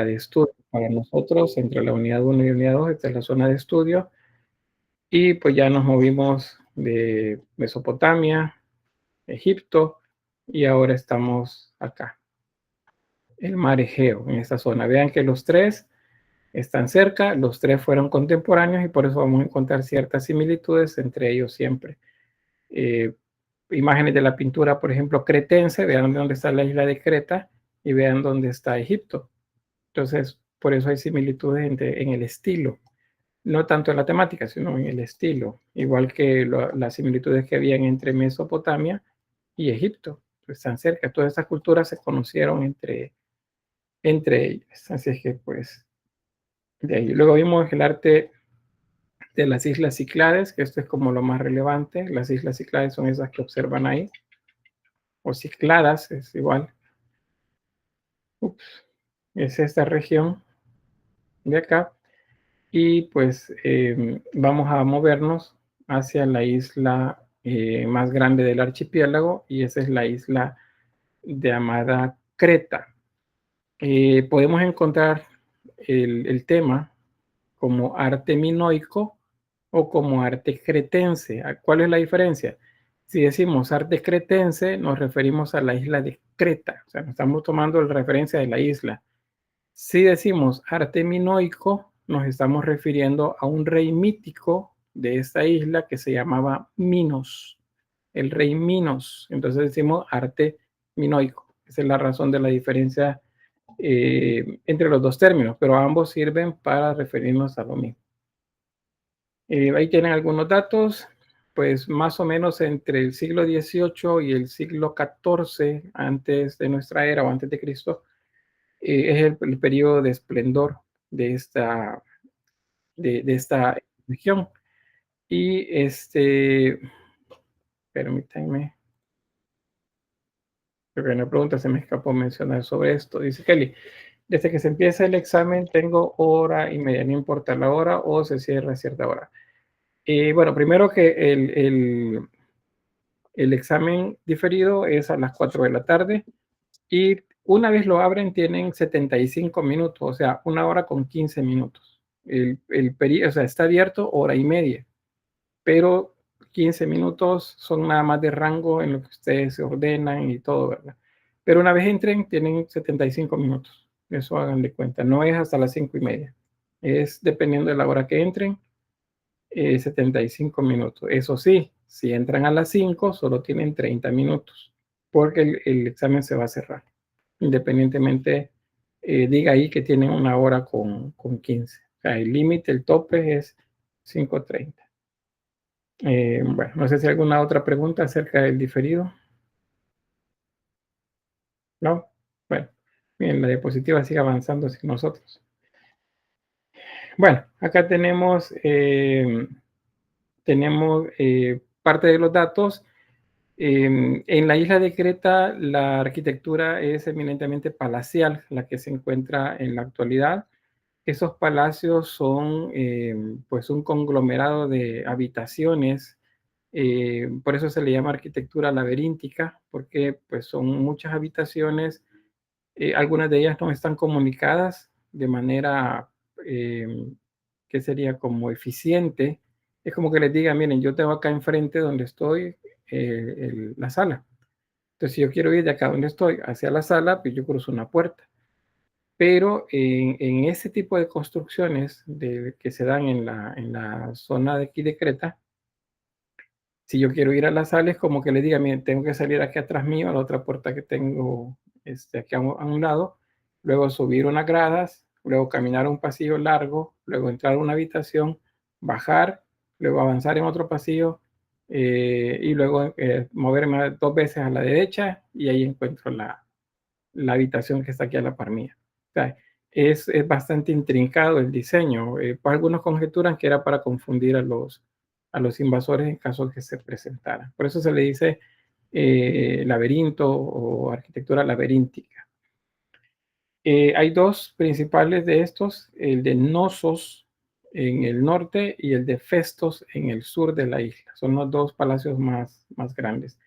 de estudio para nosotros, entre la unidad 1 y unidad 2, esta es la zona de estudio, y pues ya nos movimos de Mesopotamia, Egipto, y ahora estamos acá, el mar Egeo, en esta zona. Vean que los tres están cerca, los tres fueron contemporáneos y por eso vamos a encontrar ciertas similitudes entre ellos siempre. Imágenes de la pintura, por ejemplo, cretense, vean dónde está la isla de Creta y vean dónde está Egipto. Entonces, por eso hay similitudes en el estilo, no tanto en la temática, sino en el estilo, igual que las similitudes que habían entre Mesopotamia y Egipto, pues están cerca. Todas estas culturas se conocieron entre ellas, así es que pues de ahí. Luego vimos el arte de las islas Cíclades, que esto es como lo más relevante. Las islas Cíclades son esas que observan ahí, o Cícladas, es igual. Ups. Es esta región de acá. Y pues vamos a movernos hacia la isla más grande del archipiélago, y esa es la isla llamada Creta. Podemos encontrar el tema como arte minoico o como arte cretense. ¿Cuál es la diferencia? Si decimos arte cretense, nos referimos a la isla de Creta, o sea, nos estamos tomando la referencia de la isla. Si decimos arte minoico, nos estamos refiriendo a un rey mítico de esta isla que se llamaba Minos, el rey Minos. Entonces decimos arte minoico. Esa es la razón de la diferencia entre los dos términos, pero ambos sirven para referirnos a lo mismo. Ahí tienen algunos datos, pues más o menos entre el siglo XVIII y el siglo XIV antes de nuestra era o antes de Cristo, es el periodo de esplendor de esta región. Y permítanme, porque una pregunta se me escapó mencionar sobre esto. Dice Kelly, desde que se empieza el examen tengo hora y media, no importa la hora o se cierra a cierta hora. Bueno, primero que el examen diferido es a las 4 de la tarde y una vez lo abren tienen 75 minutos, o sea, 1 hora con 15 minutos. El periodo, o sea, está abierto hora y media, pero 15 minutos son nada más de rango en lo que ustedes se ordenan y todo, ¿verdad? Pero una vez entren, tienen 75 minutos. Eso háganle cuenta. No es hasta las 5:30. Es dependiendo de la hora que entren, 75 minutos. Eso sí, si entran a las 5, solo tienen 30 minutos, porque el examen se va a cerrar. Independientemente, diga ahí que tienen 1 hora con 15. O sea, el límite, el tope es 5:30. Bueno, no sé si hay alguna otra pregunta acerca del diferido. ¿No? Bueno, bien, la diapositiva sigue avanzando sin nosotros. Bueno, acá tenemos parte de los datos. En la isla de Creta, la arquitectura es eminentemente palacial, la que se encuentra en la actualidad. Esos palacios son pues un conglomerado de habitaciones, por eso se le llama arquitectura laberíntica, porque pues son muchas habitaciones, algunas de ellas no están comunicadas de manera que sería como eficiente. Es como que les diga, miren, yo tengo acá enfrente donde estoy la sala. Entonces, si yo quiero ir de acá donde estoy hacia la sala, pues yo cruzo una puerta. Pero en ese tipo de construcciones que se dan en la zona de aquí de Creta, si yo quiero ir a la sala, es como que le diga, miren, tengo que salir aquí atrás mío, a la otra puerta que tengo aquí a un lado, luego subir unas gradas, luego caminar un pasillo largo, luego entrar a una habitación, bajar, luego avanzar en otro pasillo y luego moverme 2 veces a la derecha y ahí encuentro la habitación que está aquí a la par mía. O sea, es bastante intrincado el diseño. Pues algunos conjeturan que era para confundir a los invasores en caso que se presentaran. Por eso se le dice laberinto o arquitectura laberíntica. Hay dos principales de estos, el de Knossos en el norte y el de Festos en el sur de la isla. Son los dos palacios más grandes.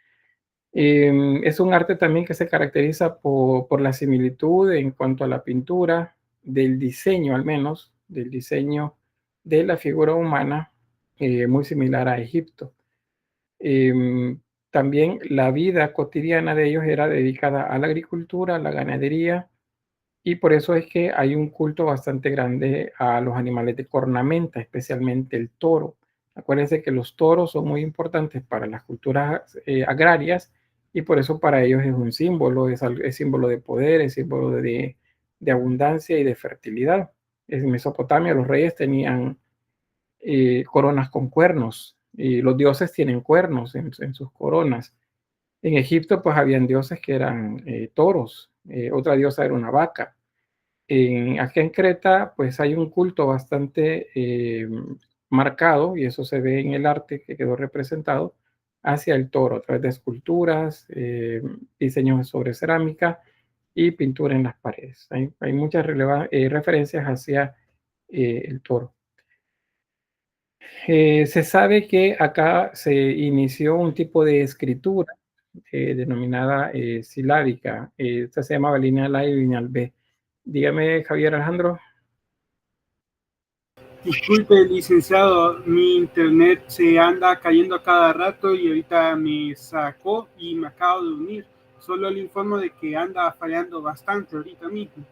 Es un arte también que se caracteriza por la similitud en cuanto a la pintura. del diseño, al menos, del diseño de la figura humana, muy similar a Egipto. También la vida cotidiana de ellos era dedicada a la agricultura, a la ganadería, y por eso es que hay un culto bastante grande a los animales de cornamenta, especialmente el toro. Acuérdense que los toros son muy importantes para las culturas agrarias y por eso para ellos es un símbolo, es símbolo de poder, es símbolo de abundancia y de fertilidad. En Mesopotamia los reyes tenían coronas con cuernos y los dioses tienen cuernos en sus coronas. En Egipto pues habían dioses que eran toros, otra diosa era una vaca. Aquí en Creta, pues hay un culto bastante marcado, y eso se ve en el arte que quedó representado, hacia el toro, a través de esculturas, diseños sobre cerámica y pintura en las paredes. Hay muchas referencias hacia el toro. Se sabe que acá se inició un tipo de escritura denominada silábica. Esta se llamaba lineal A y lineal B. Dígame, Javier Alejandro. Disculpe, licenciado, mi internet se anda cayendo a cada rato y ahorita me sacó y me acabo de unir. Solo le informo de que anda fallando bastante ahorita mismo.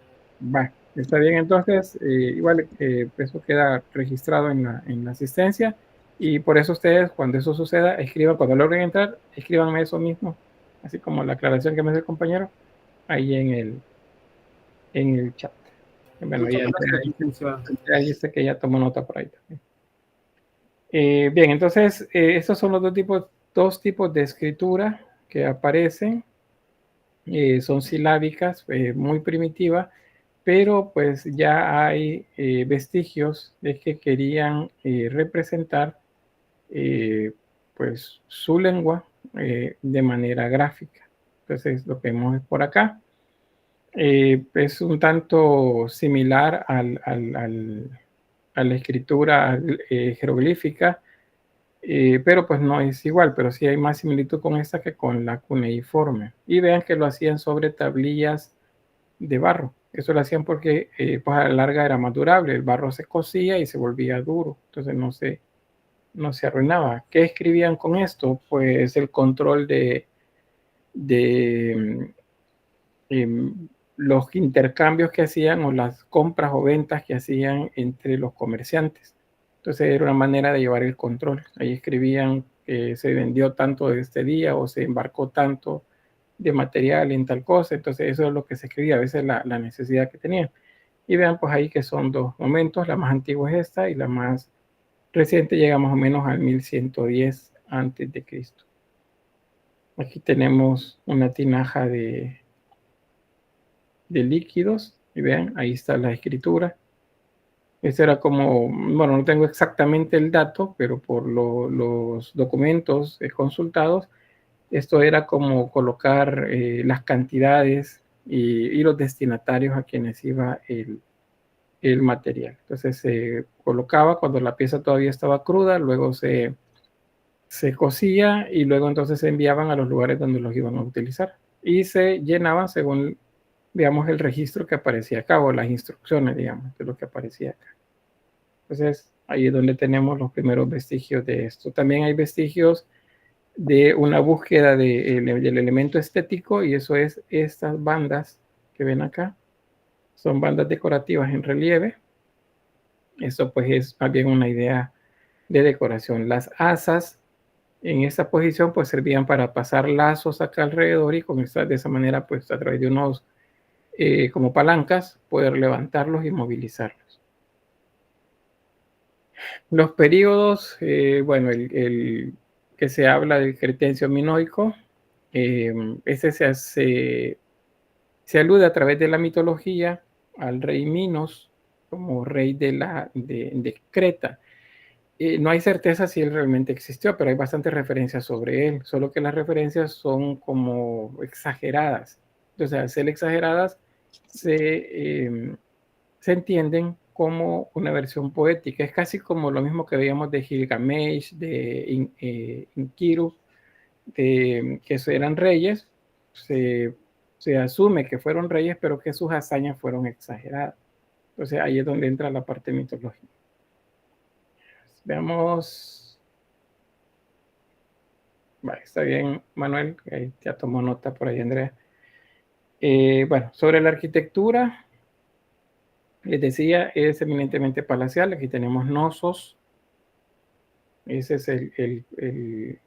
Va, está bien, entonces, igual eso queda registrado en la asistencia y por eso ustedes, cuando eso suceda, escriban, cuando logren entrar, escríbanme eso mismo, así como la aclaración que me hace el compañero, ahí en el chat. Bueno, Muchas gracias, licenciado. ya dice que ya tomó nota por ahí también. Bien, entonces, estos son los dos tipos de escritura que aparecen. Son silábicas, muy primitivas, pero pues ya hay vestigios de que querían representar pues su lengua de manera gráfica. Entonces, lo que vemos por acá es un tanto similar a la escritura jeroglífica, pero pues no es igual, pero sí hay más similitud con esta que con la cuneiforme. Y vean que lo hacían sobre tablillas de barro. Eso lo hacían porque pues a la larga era más durable, el barro se cocía y se volvía duro, entonces no se arruinaba. ¿Qué escribían con esto? Pues el control de los intercambios que hacían o las compras o ventas que hacían entre los comerciantes. Entonces era una manera de llevar el control. Ahí escribían que se vendió tanto de este día o se embarcó tanto de material en tal cosa. Entonces eso es lo que se escribía, a veces la necesidad que tenían. Y vean pues ahí que son dos momentos, la más antigua es esta y la más reciente llega más o menos al 1110 antes de Cristo. Aquí tenemos una tinaja de líquidos y vean, ahí está la escritura. Este era como, bueno, no tengo exactamente el dato, pero por los documentos consultados, esto era como colocar las cantidades y los destinatarios a quienes iba el material. Entonces se colocaba cuando la pieza todavía estaba cruda, luego se cocía y luego entonces se enviaban a los lugares donde los iban a utilizar y se llenaban según, digamos, el registro que aparecía acá o las instrucciones, digamos, de lo que aparecía acá. Entonces ahí es donde tenemos los primeros vestigios de esto. También hay vestigios de una búsqueda del elemento estético y eso es estas bandas que ven acá. Son bandas decorativas en relieve. Eso pues es más bien una idea de decoración. Las asas en esta posición pues servían para pasar lazos acá alrededor y con de esa manera pues a través de unos como palancas poder levantarlos y movilizarlos. Los periodos, bueno, el que se habla del Cretencio Minoico, este se alude a través de la mitología al rey Minos como rey de Creta. No hay certeza si él realmente existió, pero hay bastantes referencias sobre él, solo que las referencias son como exageradas. Entonces, al ser exageradas, se entienden como una versión poética. Es casi como lo mismo que veíamos de Gilgamesh, de Enkidu, que eran reyes. Se asume que fueron reyes, pero que sus hazañas fueron exageradas. Entonces ahí es donde entra la parte mitológica. Veamos. Vale, está bien, Manuel. Ahí ya tomó nota por ahí, Andrea. Bueno, sobre la arquitectura, les decía, es eminentemente palacial. Aquí tenemos Knossos. Ese es el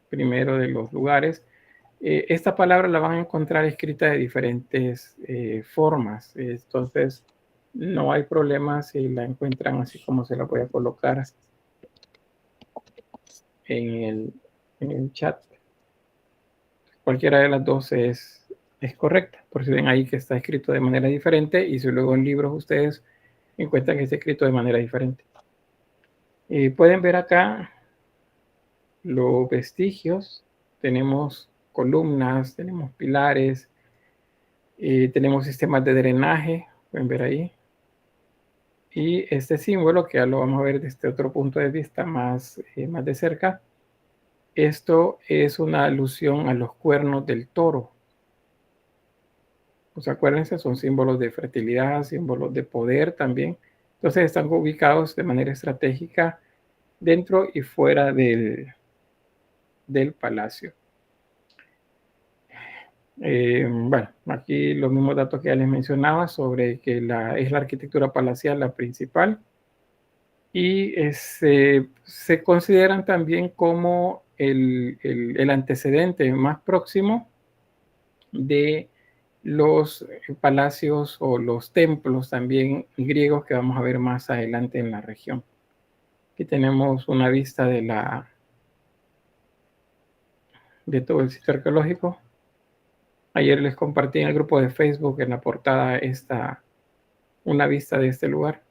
primero de los lugares. Esta palabra la van a encontrar escrita de diferentes formas. Entonces, no hay problema si la encuentran así como se la voy a colocar en el chat. Cualquiera de las dos es correcta. Por si ven ahí que está escrito de manera diferente y si luego en libros ustedes encuentran que está escrito de manera diferente. Pueden ver acá los vestigios. Tenemos columnas, tenemos pilares, tenemos sistemas de drenaje, pueden ver ahí. Y este símbolo, que ya lo vamos a ver desde otro punto de vista más de cerca, esto es una alusión a los cuernos del toro. Pues acuérdense, son símbolos de fertilidad, símbolos de poder también. Entonces están ubicados de manera estratégica dentro y fuera del palacio. Bueno, aquí los mismos datos que ya les mencionaba sobre que es la arquitectura palacial la principal y se consideran también como el antecedente más próximo de los palacios o los templos también griegos que vamos a ver más adelante en la región. Aquí tenemos una vista de todo el sitio arqueológico. Ayer les compartí en el grupo de Facebook en la portada una vista de este lugar.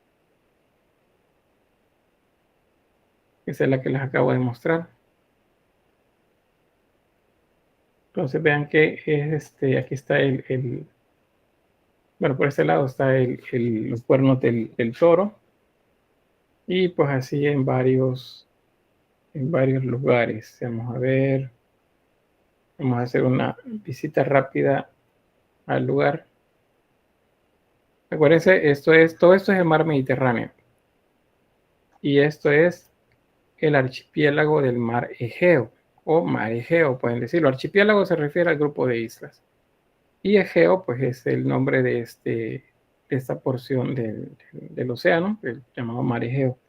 Esa es la que les acabo de mostrar. Entonces vean que es aquí está bueno, por este lado está los cuernos del toro. Y pues así en varios lugares. Vamos a ver. Vamos a hacer una visita rápida al lugar. Acuérdense, todo esto es el mar Mediterráneo. Y esto es el archipiélago del mar Egeo, o mar Egeo, pueden decirlo. Archipiélago se refiere al grupo de islas. Y Egeo, pues es el nombre de esta porción del océano, el llamado mar Egeo.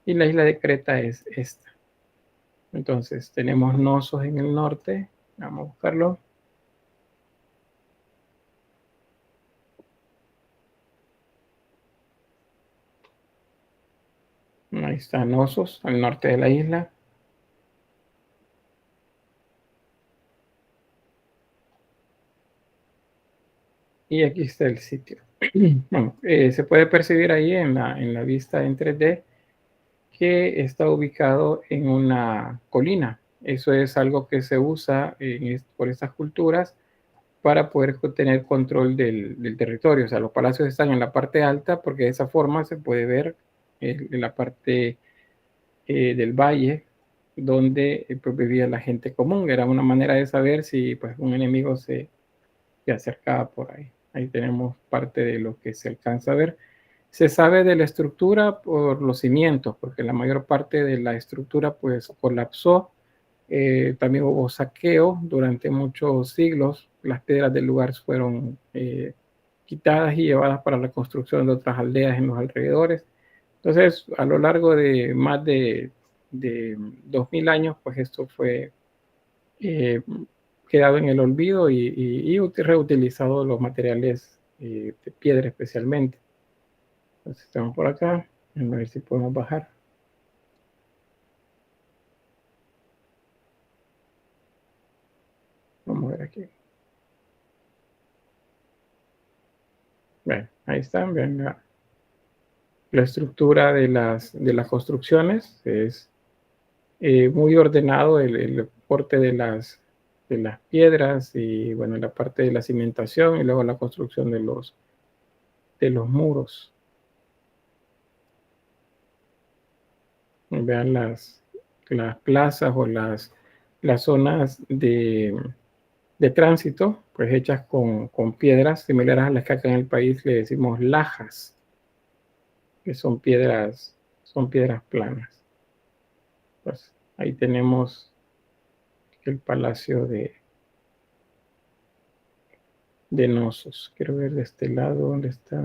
Y la isla de Creta es esta. Entonces, tenemos Knossos en el norte. Vamos a buscarlo. Ahí está Knossos, al norte de la isla. Y aquí está el sitio. Bueno, se puede percibir ahí en la vista en 3D que está ubicado en una colina. Eso es algo que se usa por estas culturas para poder tener control del territorio. O sea, los palacios están en la parte alta porque de esa forma se puede ver en la parte del valle donde pues, vivía la gente común. Era una manera de saber si pues, un enemigo se acercaba por ahí. Ahí tenemos parte de lo que se alcanza a ver. Se sabe de la estructura por los cimientos, porque la mayor parte de la estructura pues colapsó. También hubo saqueo durante muchos siglos. Las piedras del lugar fueron quitadas y llevadas para la construcción de otras aldeas en los alrededores. Entonces, a lo largo de más de 2000 años, pues esto fue quedado en el olvido y reutilizado los materiales de piedra especialmente. Entonces estamos por acá, a ver si podemos bajar. Vamos a ver aquí. Bueno, ahí están, vean la estructura de las construcciones. Es muy ordenado el porte de las piedras y bueno, la parte de la cimentación y luego la construcción de los muros. Vean las plazas o las zonas de tránsito, pues hechas con piedras similares a las que acá en el país le decimos lajas. que son piedras planas. Pues ahí tenemos el palacio de Knossos. Quiero ver de este lado dónde está.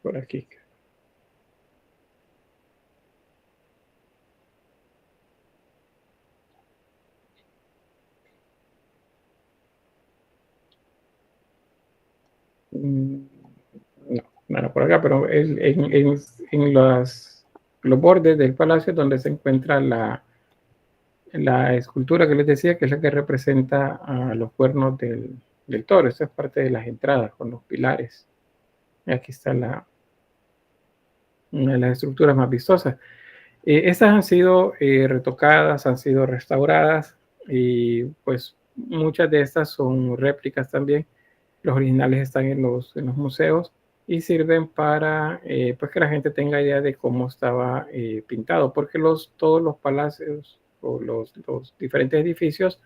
Por aquí. No, nada por acá, pero en los bordes del palacio donde se encuentra la escultura que les decía, que es la que representa a los cuernos del toro. Esa es parte de las entradas con los pilares. Y aquí está una de las estructuras más vistosas. Estas han sido retocadas, han sido restauradas y pues muchas de estas son réplicas también. Los originales están en los museos y sirven para pues que la gente tenga idea de cómo estaba pintado, porque todos los palacios o los diferentes edificios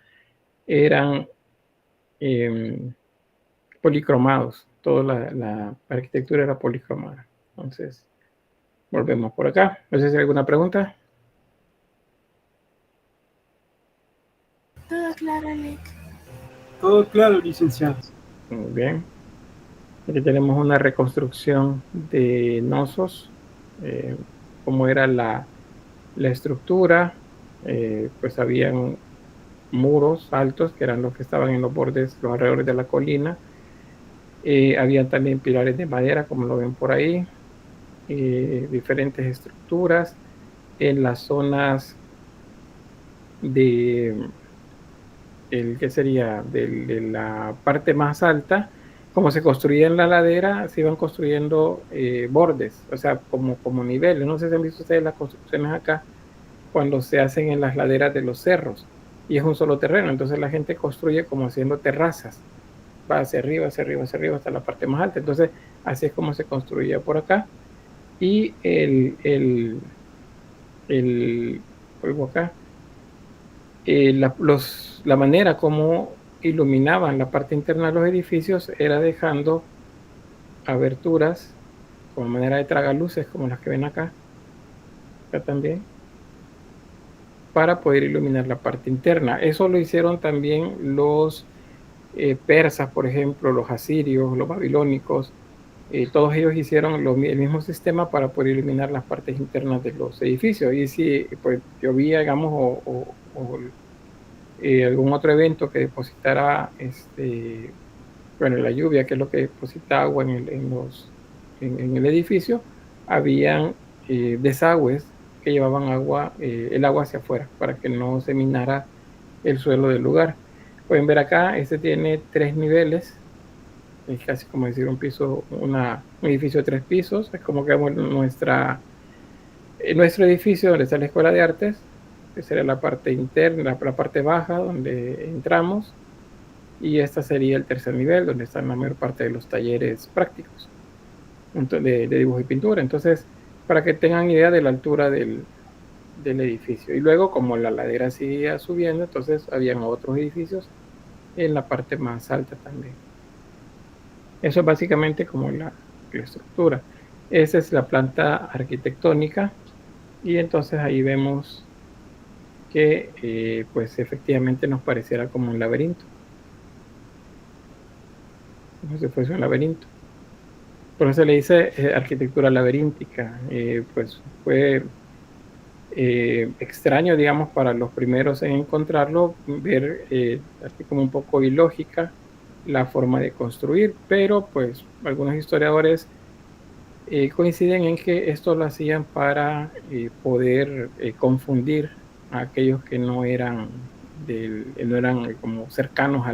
eran policromados. Toda la arquitectura era policromada. Entonces, volvemos por acá. No sé si hay alguna pregunta. Todo claro, Nick. Todo claro, licenciado. Muy bien. Aquí tenemos una reconstrucción de Knossos, cómo era la estructura. Pues habían muros altos que eran los que estaban en los bordes, los alrededores de la colina. Había también pilares de madera, como lo ven por ahí, diferentes estructuras en las zonas ¿qué sería? De la parte más alta. Como se construía en la ladera, se iban construyendo bordes, o sea, como niveles. No sé si han visto ustedes las construcciones acá, cuando se hacen en las laderas de los cerros, y es un solo terreno, entonces la gente construye como haciendo terrazas, va hacia arriba, hacia arriba, hacia arriba, hasta la parte más alta. Entonces, así es como se construía por acá. Y vuelvo acá, la manera como iluminaban la parte interna de los edificios era dejando aberturas como manera de tragaluces, como las que ven acá también, para poder iluminar la parte interna. Eso lo hicieron también los persas, por ejemplo, los asirios, los babilónicos. Todos ellos hicieron el mismo sistema para poder iluminar las partes internas de los edificios. Y si pues llovía, digamos, o algún otro evento que depositara la lluvia, que es lo que deposita agua en el edificio, habían desagües que llevaban el agua hacia afuera para que no se minara el suelo del lugar. Pueden ver acá, este tiene 3 niveles, es casi como decir un edificio de 3 pisos. Es como que nuestro edificio donde está la Escuela de Artes, que sería la parte interna, la parte baja donde entramos, y esta sería el tercer nivel, donde están la mayor parte de los talleres prácticos de dibujo y pintura. Entonces, para que tengan idea de la altura del edificio. Y luego, como la ladera seguía subiendo, entonces habían otros edificios en la parte más alta también. Eso es básicamente como la estructura. Esa es la planta arquitectónica, y entonces ahí vemos que pues efectivamente nos pareciera como un laberinto, como si fuese un laberinto. Por eso se le dice arquitectura laberíntica. Pues fue extraño, digamos, para los primeros en encontrarlo, ver así como un poco ilógica la forma de construir, pero pues algunos historiadores coinciden en que esto lo hacían para poder confundir a aquellos que no eran como cercanos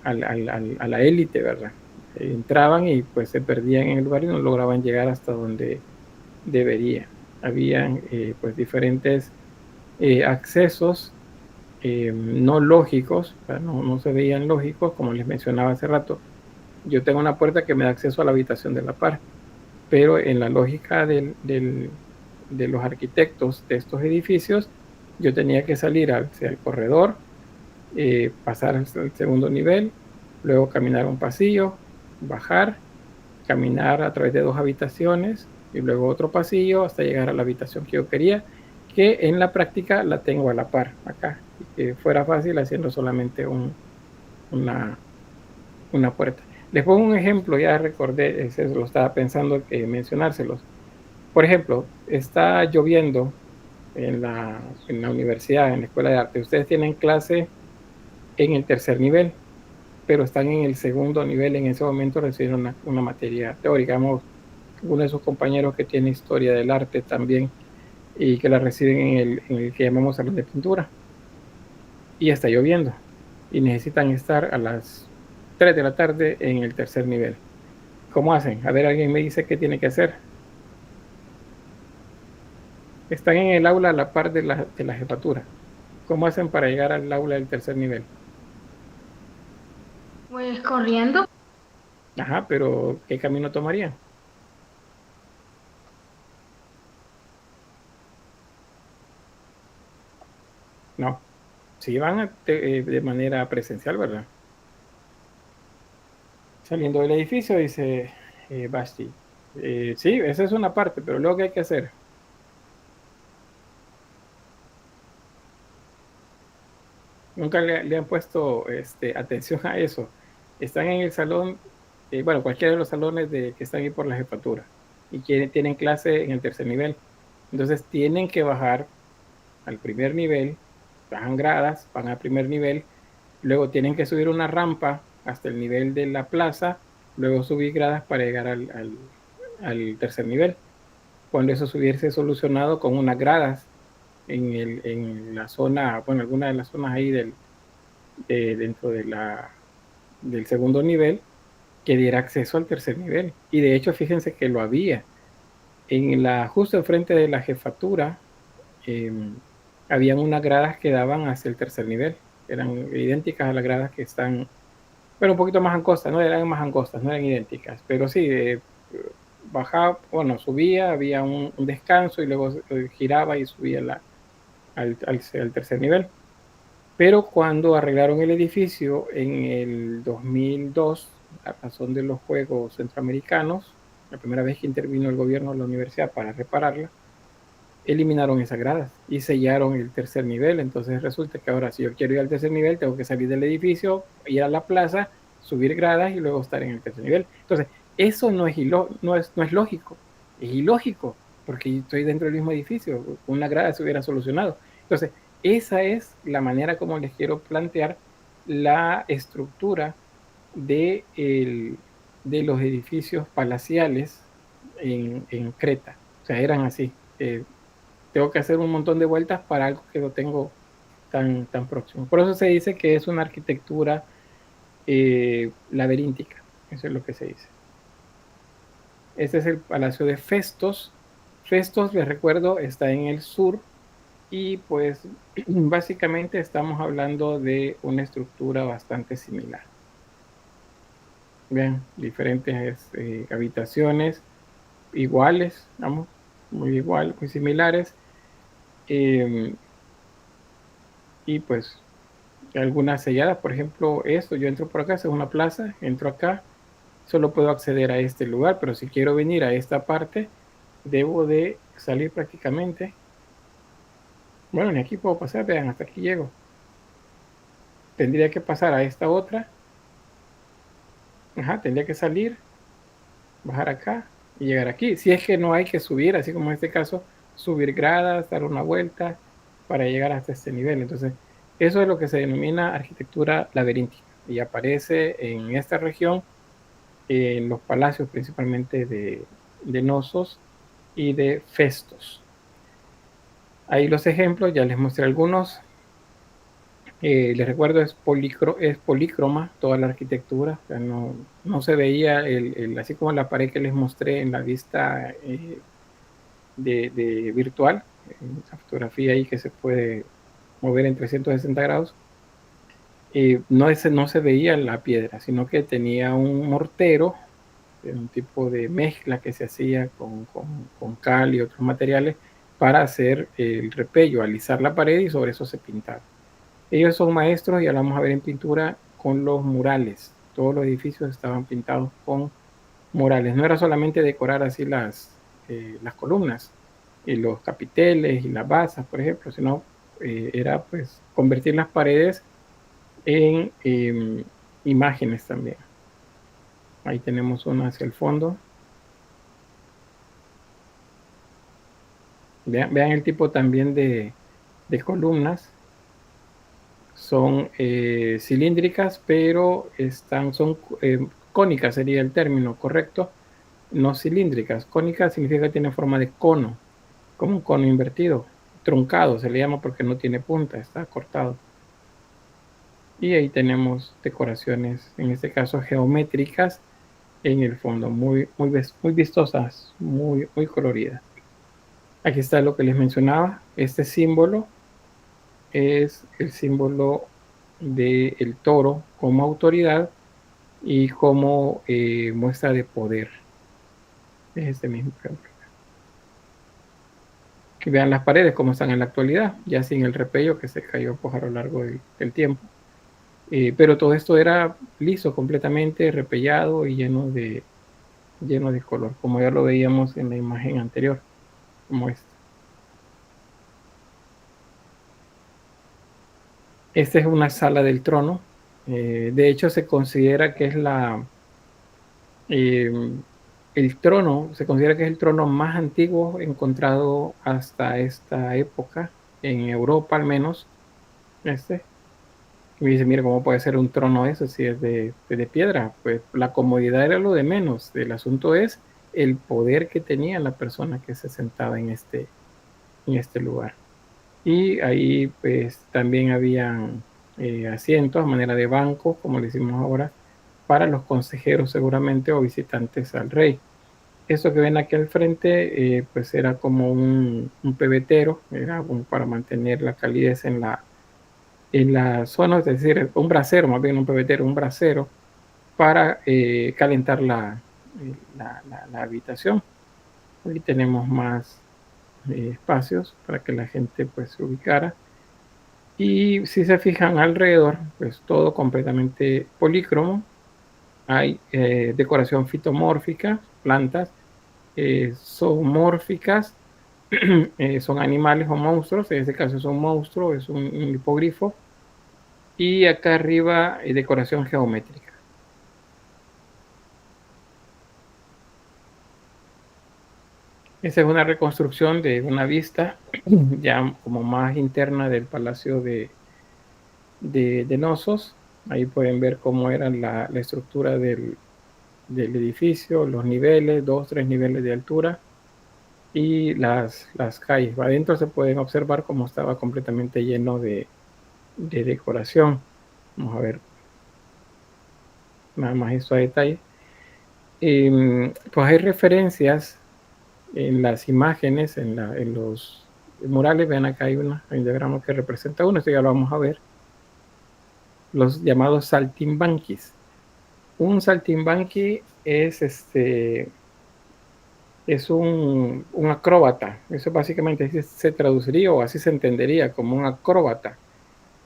a la élite, ¿verdad? Entraban y pues se perdían en el lugar y no lograban llegar hasta donde deberían. Habían pues diferentes accesos no lógicos, o sea, no se veían lógicos, como les mencionaba hace rato. Yo tengo una puerta que me da acceso a la habitación de la par, pero en la lógica de los arquitectos de estos edificios yo tenía que salir hacia el corredor, pasar al segundo nivel, luego caminar un pasillo, bajar, caminar a través de 2 habitaciones y luego otro pasillo hasta llegar a la habitación que yo quería, que en la práctica la tengo a la par acá, y que fuera fácil haciendo solamente una, una puerta. Les pongo un ejemplo, ya recordé, eso lo estaba pensando que mencionárselos. Por ejemplo, está lloviendo en la universidad, en la escuela de arte. Ustedes tienen clase en el tercer nivel, pero están en el segundo nivel. En ese momento reciben una materia teórica. Digamos, uno de sus compañeros que tiene historia del arte también y que la reciben en el que llamamos salón de pintura. Y está lloviendo y necesitan estar a las 3 de la tarde en el tercer nivel. ¿Cómo hacen? A ver, alguien me dice qué tiene que hacer. Están en el aula a la par de la jefatura. ¿Cómo hacen para llegar al aula del tercer nivel? Pues corriendo. Ajá, pero ¿qué camino tomarían? No, si van de manera presencial, ¿verdad? Saliendo del edificio, dice Basti. Sí, esa es una parte, pero luego ¿qué hay que hacer? Nunca le han puesto atención a eso. Están en el salón, bueno, cualquiera de los salones que están ahí por la jefatura y que tienen clase en el tercer nivel. Entonces tienen que bajar al primer nivel, bajan gradas, van al primer nivel, luego tienen que subir una rampa hasta el nivel de la plaza, luego subir gradas para llegar al tercer nivel. Cuando eso se hubiese solucionado con unas gradas en la zona, bueno, alguna de las zonas ahí dentro del segundo nivel, que diera acceso al tercer nivel. Y de hecho, fíjense que lo había. Justo enfrente de la jefatura, eh, habían unas gradas que daban hacia el tercer nivel. Eran idénticas a las gradas que están, bueno, un poquito más angostas, no eran más angostas, no eran idénticas, pero sí, bajaba, bueno, subía, había un descanso y luego giraba y subía al tercer nivel. Pero cuando arreglaron el edificio en el 2002, a razón de los Juegos Centroamericanos, la primera vez que intervino el gobierno de la universidad para repararla, eliminaron esas gradas y sellaron el tercer nivel. Entonces resulta que ahora si yo quiero ir al tercer nivel, tengo que salir del edificio, ir a la plaza, subir gradas y luego estar en el tercer nivel. Entonces, eso no es lógico, es ilógico, porque estoy dentro del mismo edificio, una grada se hubiera solucionado. Entonces, esa es la manera como les quiero plantear la estructura de, de los edificios palaciales en Creta. O sea, eran así. Tengo que hacer un montón de vueltas para algo que no tengo tan próximo. Por eso se dice que es una arquitectura laberíntica. Eso es lo que se dice. Este es el Palacio de Festos. Festos, les recuerdo, está en el sur y pues básicamente estamos hablando de una estructura bastante similar. Vean, diferentes habitaciones iguales, vamos, muy igual, muy similares. Eh, y pues algunas selladas, por ejemplo, esto, yo entro por acá, es una plaza, entro acá, solo puedo acceder a este lugar, pero si quiero venir a esta parte, debo de salir prácticamente. Bueno, ni aquí puedo pasar, vean, hasta aquí llego. Tendría que pasar a esta otra, ajá, tendría que salir, bajar acá y llegar aquí. Si es que no hay que subir, así como en este caso, subir gradas, dar una vuelta para llegar hasta este nivel. Entonces, eso es lo que se denomina arquitectura laberíntica y aparece en esta región en los palacios principalmente de Nosos y de Festos. Ahí los ejemplos, ya les mostré algunos. Les recuerdo, es polícroma toda la arquitectura, o sea, no se veía, así como la pared que les mostré en la vista de virtual, esa fotografía ahí que se puede mover en 360 grados, no se veía la piedra, sino que tenía un mortero, un tipo de mezcla que se hacía con cal y otros materiales para hacer el repello, alisar la pared y sobre eso se pintaba. Ellos son maestros, ya lo vamos a ver en pintura, con los murales. Todos los edificios estaban pintados con murales. No era solamente decorar así las columnas y los capiteles y las basas, por ejemplo, sino era pues convertir las paredes en imágenes también. Ahí tenemos una hacia el fondo. Vean el tipo también de columnas. Son cilíndricas, pero son cónicas, sería el término correcto, no cilíndricas. Cónica significa que tiene forma de cono, como un cono invertido, truncado se le llama porque no tiene punta, está cortado. Y ahí tenemos decoraciones, en este caso geométricas, en el fondo, muy vistosas, muy coloridas. Aquí está lo que les mencionaba. Este símbolo es el símbolo del toro como autoridad y como muestra de poder. Es este mismo ejemplo. Que vean las paredes como están en la actualidad, ya sin el repello que se cayó pues, a lo largo del tiempo. Pero todo esto era liso completamente, repellado y lleno de color, como ya lo veíamos en la imagen anterior, como esta. Esta es una sala del trono. De hecho, se considera que es el trono, se considera que es el trono más antiguo encontrado hasta esta época, en Europa al menos. Y me dice, mira, ¿cómo puede ser un trono eso si es de piedra? Pues la comodidad era lo de menos. El asunto es el poder que tenía la persona que se sentaba en este lugar. Y ahí pues también habían asientos a manera de bancos, como le decimos ahora, para los consejeros seguramente o visitantes al rey. Eso que ven aquí al frente pues era como un pebetero, era para mantener la calidez en la zona, es decir, un brasero, más bien un pebetero, un brasero, para calentar la habitación. Aquí tenemos más espacios para que la gente pues se ubicara. Y si se fijan alrededor, pues todo completamente polícromo. Hay decoración fitomórfica, plantas zoomórficas, son animales o monstruos, en este caso es un monstruo, es un hipogrifo. Y acá arriba decoración geométrica. Esa es una reconstrucción de una vista ya como más interna del Palacio de Nosos. Ahí pueden ver cómo era la estructura del edificio, los niveles, 2, 3 niveles de altura y las calles. Adentro se pueden observar cómo estaba completamente lleno de decoración. Vamos a ver nada más esto a detalle. Pues hay referencias en las imágenes, en los murales. Vean acá hay un diagrama que representa uno, esto ya lo vamos a ver. Los llamados saltimbanquis. Un saltimbanqui es un acróbata. Eso básicamente se traduciría o así se entendería como un acróbata.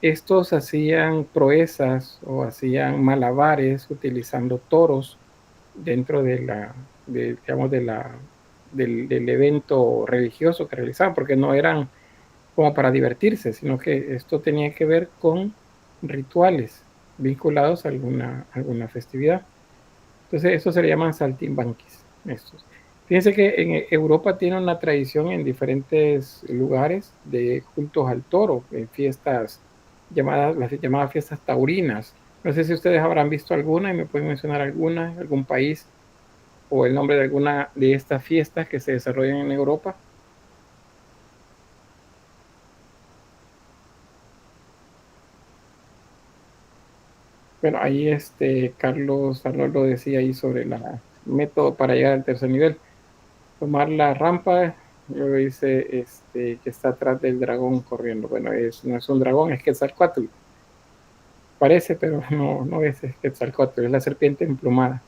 Estos hacían proezas o hacían malabares utilizando toros dentro digamos, del evento religioso que realizaban, porque no eran como para divertirse, sino que esto tenía que ver con rituales vinculados a alguna festividad. Entonces, eso se le llaman saltimbanquis. Estos. Fíjense que en Europa tiene una tradición en diferentes lugares de cultos al toro, en fiestas las llamadas fiestas taurinas. No sé si ustedes habrán visto alguna y me pueden mencionar alguna, algún país o el nombre de alguna de estas fiestas que se desarrollan en Europa. Bueno, ahí Carlos Arnoldo decía ahí sobre el método para llegar al tercer nivel. Tomar la rampa, luego dice que está atrás del dragón corriendo. Bueno, no es un dragón, es Quetzalcóatl. Parece, pero no es Quetzalcóatl, es la serpiente emplumada.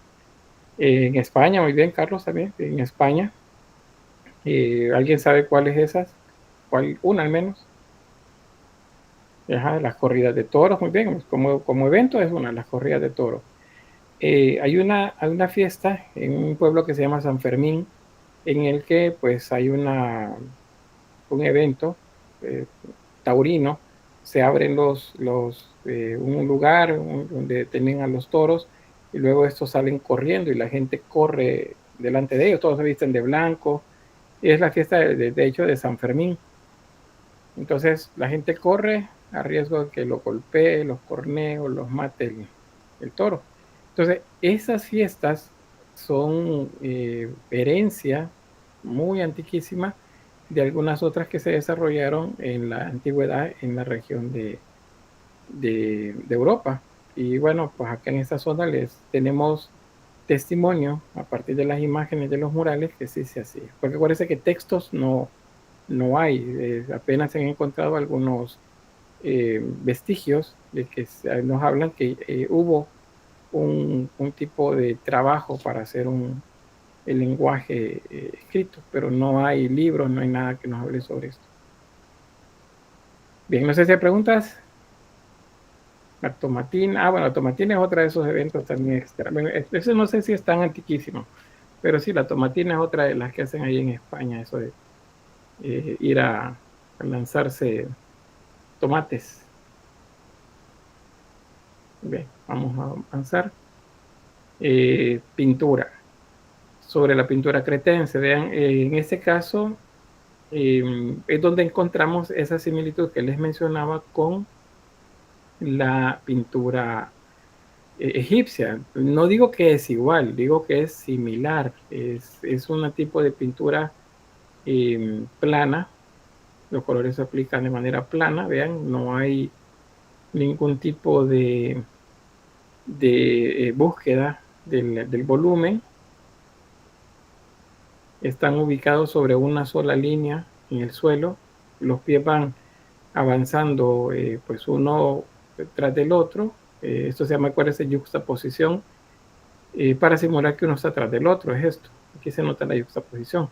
En España, muy bien, Carlos, también, en España. ¿Alguien sabe cuál es esa? una al menos. Ajá, las corridas de toros, muy bien, como evento es una, las corridas de toros. Hay una fiesta en un pueblo que se llama San Fermín, en el que pues hay un evento taurino, se abren un lugar donde tienen a los toros y luego estos salen corriendo y la gente corre delante de ellos, todos se visten de blanco, y es la fiesta de hecho de San Fermín. Entonces la gente corre a riesgo de que lo golpee, los cornee o los mate el toro. Entonces esas fiestas son herencia muy antiquísima de algunas otras que se desarrollaron en la antigüedad en la región de Europa. Y bueno, pues acá en esta zona les tenemos testimonio a partir de las imágenes de los murales que sí se hacía. Porque parece que textos no hay, apenas se han encontrado algunos vestigios de que nos hablan que hubo un tipo de trabajo para hacer el lenguaje escrito, pero no hay libros, no hay nada que nos hable sobre esto. Bien, no sé si hay preguntas. La tomatina, bueno, la tomatina es otra de esos eventos también extra. Bueno, eso no sé si es tan antiquísimo, pero sí, la tomatina es otra de las que hacen ahí en España, eso de ir a lanzarse tomates. Bien, vamos a avanzar. Pintura. Sobre la pintura cretense, vean, en este caso es donde encontramos esa similitud que les mencionaba con la pintura egipcia. No digo que es igual, digo que es similar. Es un tipo de pintura plana. Los colores se aplican de manera plana, vean, no hay ningún tipo de búsqueda del volumen. Están ubicados sobre una sola línea en el suelo. Los pies van avanzando pues uno tras del otro. Esto se llama, acuérdense, yuxtaposición. Para simular que uno está atrás del otro, es esto. Aquí se nota la yuxtaposición.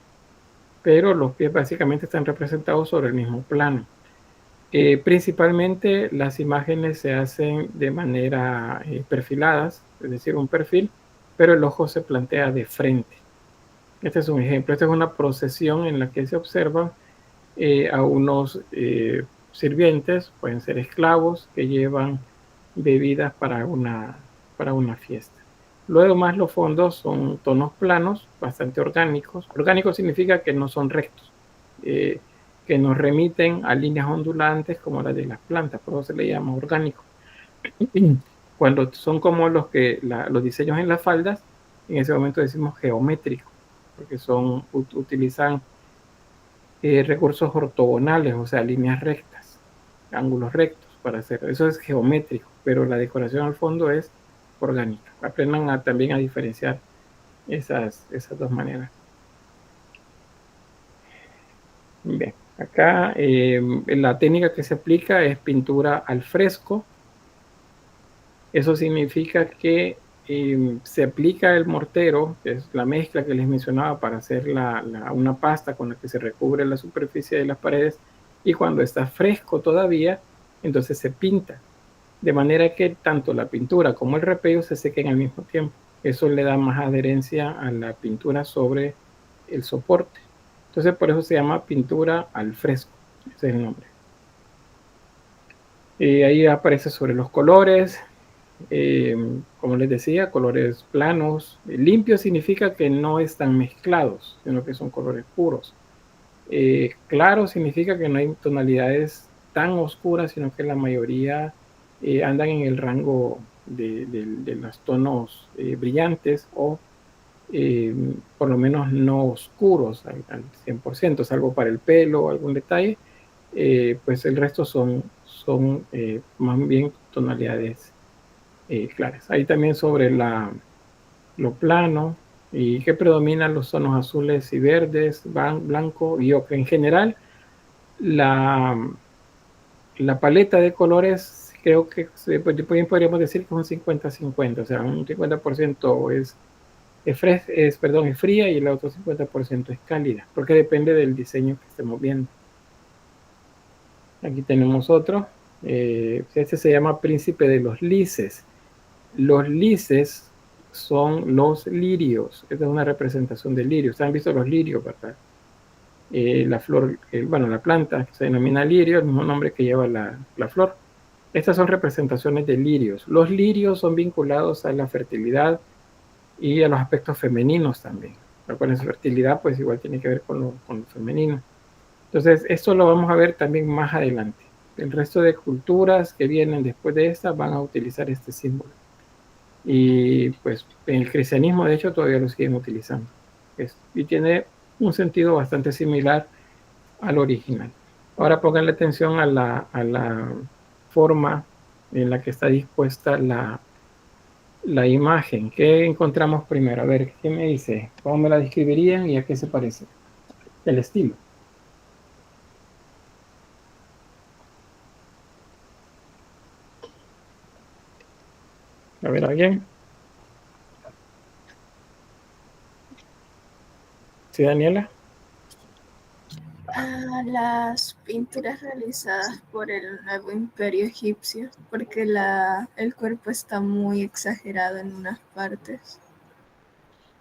Pero los pies básicamente están representados sobre el mismo plano. Principalmente las imágenes se hacen de manera perfiladas, es decir, un perfil, pero el ojo se plantea de frente. Este es un ejemplo. Esta es una procesión en la que se observan a unos sirvientes, pueden ser esclavos, que llevan bebidas para una fiesta. Luego más los fondos son tonos planos, bastante orgánicos. Orgánicos significa que no son rectos, que nos remiten a líneas ondulantes como las de las plantas, por eso se le llama orgánico. Cuando son como los diseños en las faldas, en ese momento decimos geométrico, porque utilizan recursos ortogonales, o sea, líneas rectas, ángulos rectos para hacer. Eso es geométrico, pero la decoración al fondo es orgánica. Aprendan también a diferenciar esas dos maneras. Bien, acá la técnica que se aplica es pintura al fresco. Eso significa que se aplica el mortero, que es la mezcla que les mencionaba para hacer una pasta con la que se recubre la superficie de las paredes, y cuando está fresco todavía, entonces se pinta, de manera que tanto la pintura como el repello se sequen al mismo tiempo. Eso le da más adherencia a la pintura sobre el soporte. Entonces por eso se llama pintura al fresco, ese es el nombre. Ahí aparece sobre los colores. Como les decía, colores planos. Limpios significa que no están mezclados, sino que son colores puros. Claro significa que no hay tonalidades tan oscuras, sino que la mayoría andan en el rango de los tonos brillantes o por lo menos no oscuros al 100%, salvo para el pelo o algún detalle. Pues el resto son más bien tonalidades claras. Ahí también sobre lo plano y que predominan los tonos azules y verdes, blanco y ocre. En general, la paleta de colores creo que podríamos decir que es un 50-50, o sea, un 50% es fría y el otro 50% es cálida, porque depende del diseño que estemos viendo. Aquí tenemos otro. Este se llama Príncipe de los Lices. Los lices son los lirios. Esta es una representación de lirios. ¿Han visto los lirios, verdad? La flor, bueno, la planta que se denomina lirio, el mismo nombre que lleva la flor. Estas son representaciones de lirios. Los lirios son vinculados a la fertilidad y a los aspectos femeninos también. Con esa fertilidad, pues igual tiene que ver con lo femenino. Entonces, esto lo vamos a ver también más adelante. El resto de culturas que vienen después de esta van a utilizar este símbolo. Y pues en el cristianismo, de hecho, todavía lo siguen utilizando. Y tiene un sentido bastante similar al original. Ahora pónganle atención a la forma en la que está dispuesta la imagen. ¿Qué encontramos primero? A ver, ¿qué me dice? ¿Cómo me la describirían y a qué se parece? El estilo. A ver, ¿alguien? ¿Sí, Daniela? Las pinturas realizadas por el nuevo imperio egipcio, porque el cuerpo está muy exagerado en unas partes.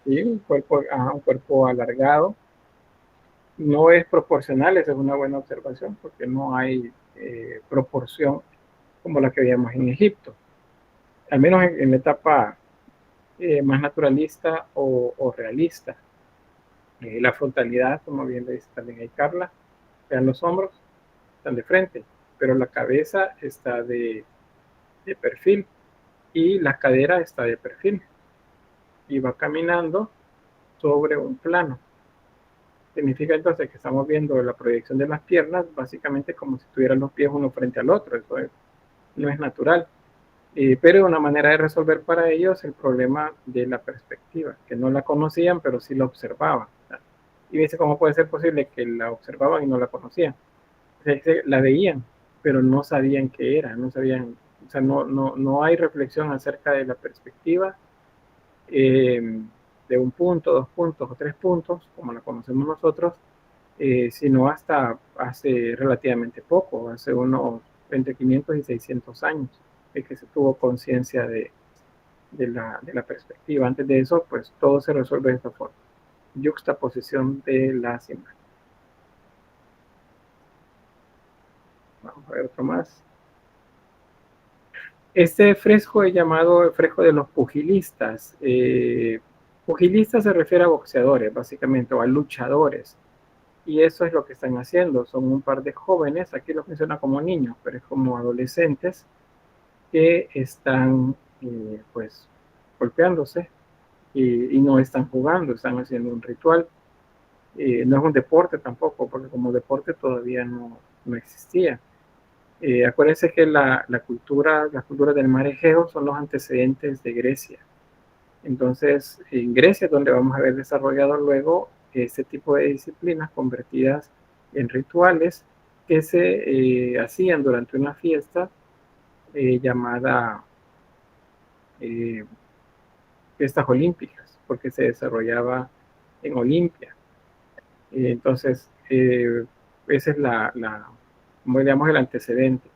Sí, un cuerpo alargado. No es proporcional, esa es una buena observación, porque no hay proporción como la que veíamos en Egipto. Al menos en la etapa más naturalista o realista. La frontalidad, como bien le dice también ahí Carla, vean los hombros, están de frente, pero la cabeza está de perfil y la cadera está de perfil y va caminando sobre un plano. Significa entonces que estamos viendo la proyección de las piernas básicamente como si tuvieran los pies uno frente al otro. Eso no es natural. Pero una manera de resolver para ellos el problema de la perspectiva, que no la conocían, pero sí la observaban. Y dice, ¿cómo puede ser posible que la observaban y no la conocían? La veían, pero no sabían qué era, no sabían, o sea, no hay reflexión acerca de la perspectiva de un punto, 2 puntos o 3 puntos, como la conocemos nosotros, sino hasta hace relativamente poco, hace unos entre 500 y 600 años, que se tuvo conciencia de la perspectiva. Antes de eso, pues todo se resuelve de esta forma, yuxtaposición de las imágenes. Vamos a ver otro más. Este fresco es llamado el fresco de los pugilistas. Pugilistas se refiere a boxeadores, básicamente, o a luchadores. Y eso es lo que están haciendo. Son un par de jóvenes, aquí los menciona como niños, pero es como adolescentes, que están pues golpeándose y no están jugando, están haciendo un ritual. No es un deporte tampoco, porque como deporte todavía no existía. Acuérdense que las culturas del mar Egeo son los antecedentes de Grecia. Entonces, en Grecia es donde vamos a ver desarrollado luego este tipo de disciplinas convertidas en rituales que se hacían durante una fiesta llamada fiestas olímpicas, porque se desarrollaba en Olimpia. Entonces, ese es como digamos, el antecedente.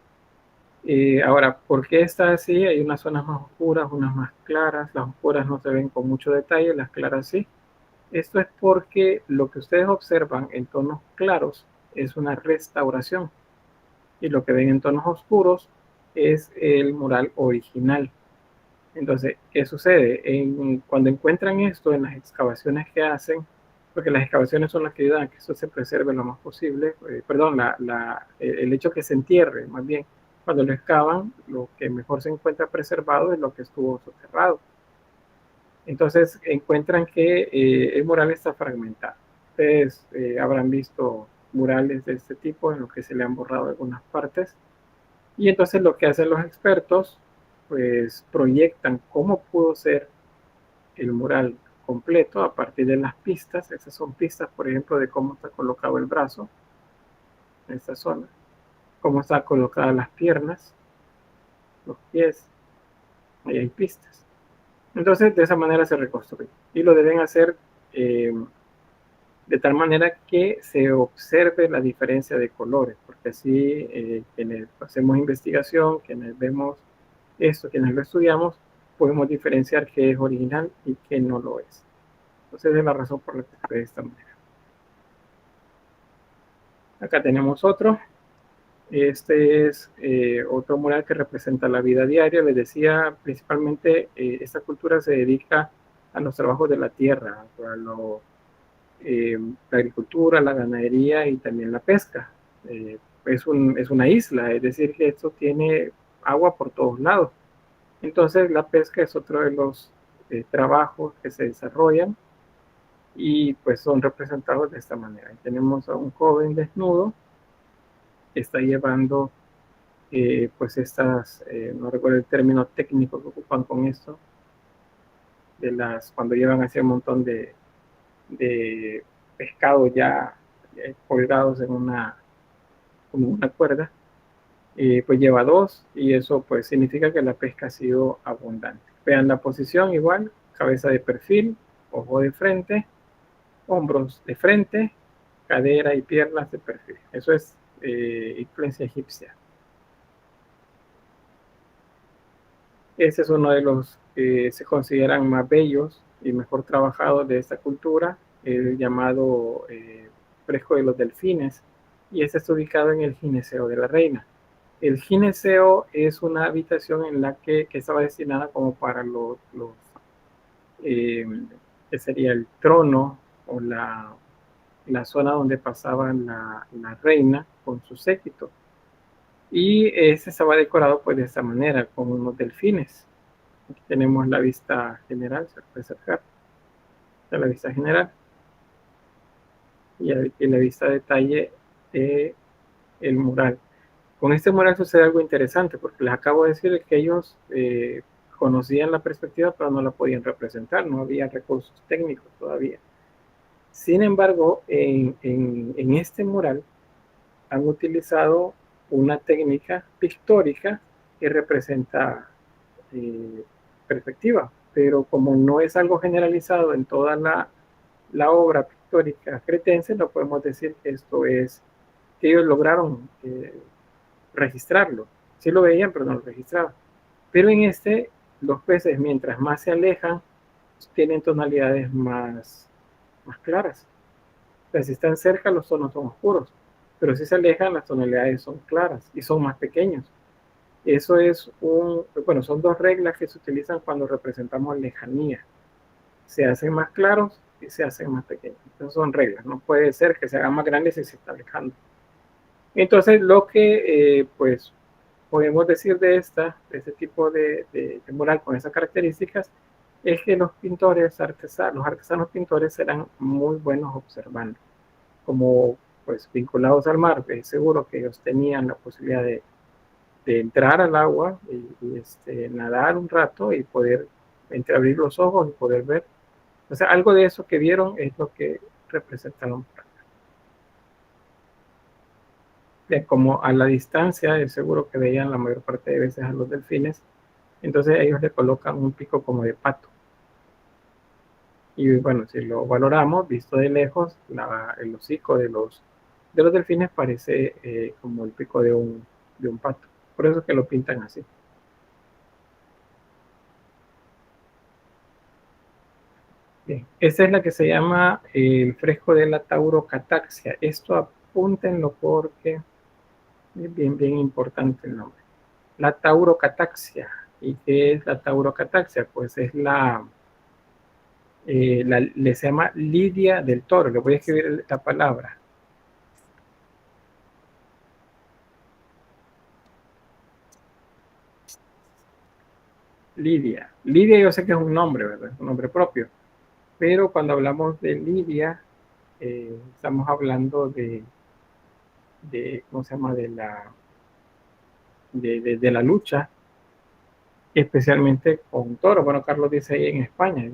Ahora, ¿por qué está así? Hay unas zonas más oscuras, unas más claras. Las oscuras no se ven con mucho detalle, las claras sí. Esto es porque lo que ustedes observan en tonos claros es una restauración y lo que ven en tonos oscuros es el mural original. Entonces, ¿qué sucede? Cuando encuentran esto en las excavaciones que hacen, porque las excavaciones son las que ayudan a que esto se preserve lo más posible, perdón, el hecho que se entierre, más bien, cuando lo excavan, lo que mejor se encuentra preservado es lo que estuvo soterrado. Entonces, encuentran que el mural está fragmentado. Ustedes habrán visto murales de este tipo en los que se le han borrado algunas partes. Y entonces lo que hacen los expertos, pues proyectan cómo pudo ser el mural completo a partir de las pistas. Esas son pistas, por ejemplo, de cómo está colocado el brazo en esta zona, cómo están colocadas las piernas, los pies, ahí hay pistas. Entonces, de esa manera se reconstruye. Y lo deben hacer de tal manera que se observe la diferencia de colores, porque así quienes hacemos investigación, quienes vemos esto, quienes lo estudiamos, podemos diferenciar qué es original y qué no lo es. Entonces es la razón por la que se ve de esta manera. Acá tenemos otro. Este es otro mural que representa la vida diaria. Les decía, principalmente esta cultura se dedica a los trabajos de la tierra, a la agricultura, la ganadería y también la pesca. Es una isla, es decir, que esto tiene agua por todos lados. Entonces la pesca es otro de los trabajos que se desarrollan y pues son representados de esta manera. Tenemos a un joven desnudo que está llevando pues estas, no recuerdo el término técnico que ocupan con esto, cuando llevan así un montón de pescados ya colgados en como una cuerda, pues lleva 2 y eso pues significa que la pesca ha sido abundante. Vean la posición igual, cabeza de perfil, ojo de frente, hombros de frente, cadera y piernas de perfil. Eso es influencia egipcia. Ese es uno de los que se consideran más bellos y mejor trabajados de esta cultura, el llamado fresco de los delfines, y este está ubicado en el gineceo de la reina. El gineceo es una habitación en la que estaba destinada como para que sería el trono o la zona donde pasaba la reina con su séquito. Y este estaba decorado pues de esta manera, con unos delfines. Aquí tenemos la vista general, se puede acercar. Esta es la vista general. Y aquí la vista detalle del mural. Con este mural sucede algo interesante, porque les acabo de decir que ellos conocían la perspectiva, pero no la podían representar, no había recursos técnicos todavía. Sin embargo, en este mural han utilizado una técnica pictórica que representa perspectiva, pero como no es algo generalizado en toda la obra pictórica cretense, no podemos decir que esto es, que ellos lograron registrarlo. Sí lo veían, pero no lo registraban. Pero en este, los peces, mientras más se alejan, tienen tonalidades más claras. O sea, si están cerca, los tonos son oscuros, pero si se alejan, las tonalidades son claras y son más pequeños. Eso es bueno, son 2 reglas que se utilizan cuando representamos lejanía. Se hacen más claros y se hacen más pequeños. Esas son reglas. No puede ser que se hagan más grandes si se está alejando. Entonces, lo que pues podemos decir de este tipo de mural con esas características es que los artesanos pintores serán muy buenos observando. Como pues vinculados al mar, es seguro que ellos tenían la posibilidad de entrar al agua y nadar un rato y poder entreabrir los ojos y poder ver. O sea, algo de eso que vieron es lo que representaron. Como a la distancia, es seguro que veían la mayor parte de veces a los delfines, entonces ellos le colocan un pico como de pato. Y bueno, si lo valoramos, visto de lejos, el hocico de los delfines parece como el pico de un pato. Por eso es que lo pintan así. Bien, esta es la que se llama el fresco de la taurocataxia. Esto apúntenlo porque es bien importante el nombre. La taurocataxia. ¿Y qué es la taurocataxia? Pues es le se llama lidia del toro. Le voy a escribir la palabra. Lidia. Lidia yo sé que es un nombre, ¿verdad? Es un nombre propio. Pero cuando hablamos de lidia, estamos hablando de ¿cómo se llama? De la lucha, especialmente con toro. Bueno, Carlos dice ahí en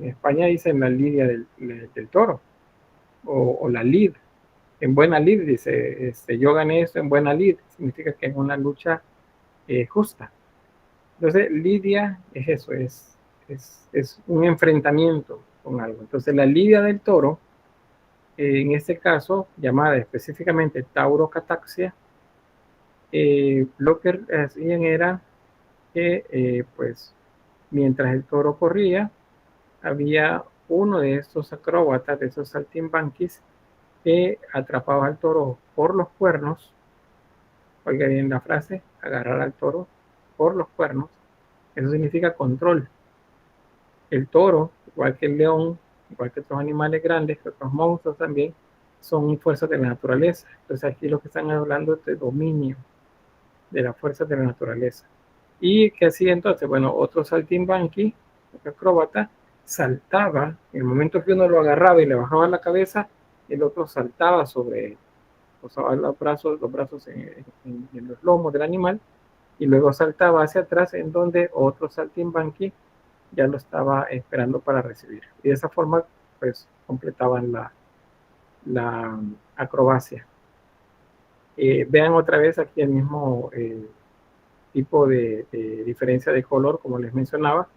España dicen la lidia del toro, o la lid. En buena lid dice, yo gané esto en buena lid, significa que es una lucha justa. Entonces, lidia es eso, es un enfrentamiento con algo. Entonces, la lidia del toro en este caso, llamada específicamente taurocataxia, lo que hacían era que, pues, mientras el toro corría, había uno de estos acróbatas, de esos saltimbanquis, que atrapaba al toro por los cuernos. Oiga bien la frase, agarrar al toro por los cuernos. Eso significa control. El toro, igual que el león, igual que otros animales grandes, que otros monstruos también, son fuerzas de la naturaleza. Entonces aquí lo que están hablando es de dominio de las fuerzas de la naturaleza. ¿Y qué hacía entonces? Bueno, otro saltimbanqui, otro acróbata, saltaba, en el momento que uno lo agarraba y le bajaba la cabeza, el otro saltaba sobre él, posaba los brazos en los lomos del animal, y luego saltaba hacia atrás, en donde otro saltimbanqui ya lo estaba esperando para recibir. Y de esa forma, pues, completaban la acrobacia. Vean otra vez aquí el mismo tipo de diferencia de color, como les mencionaba.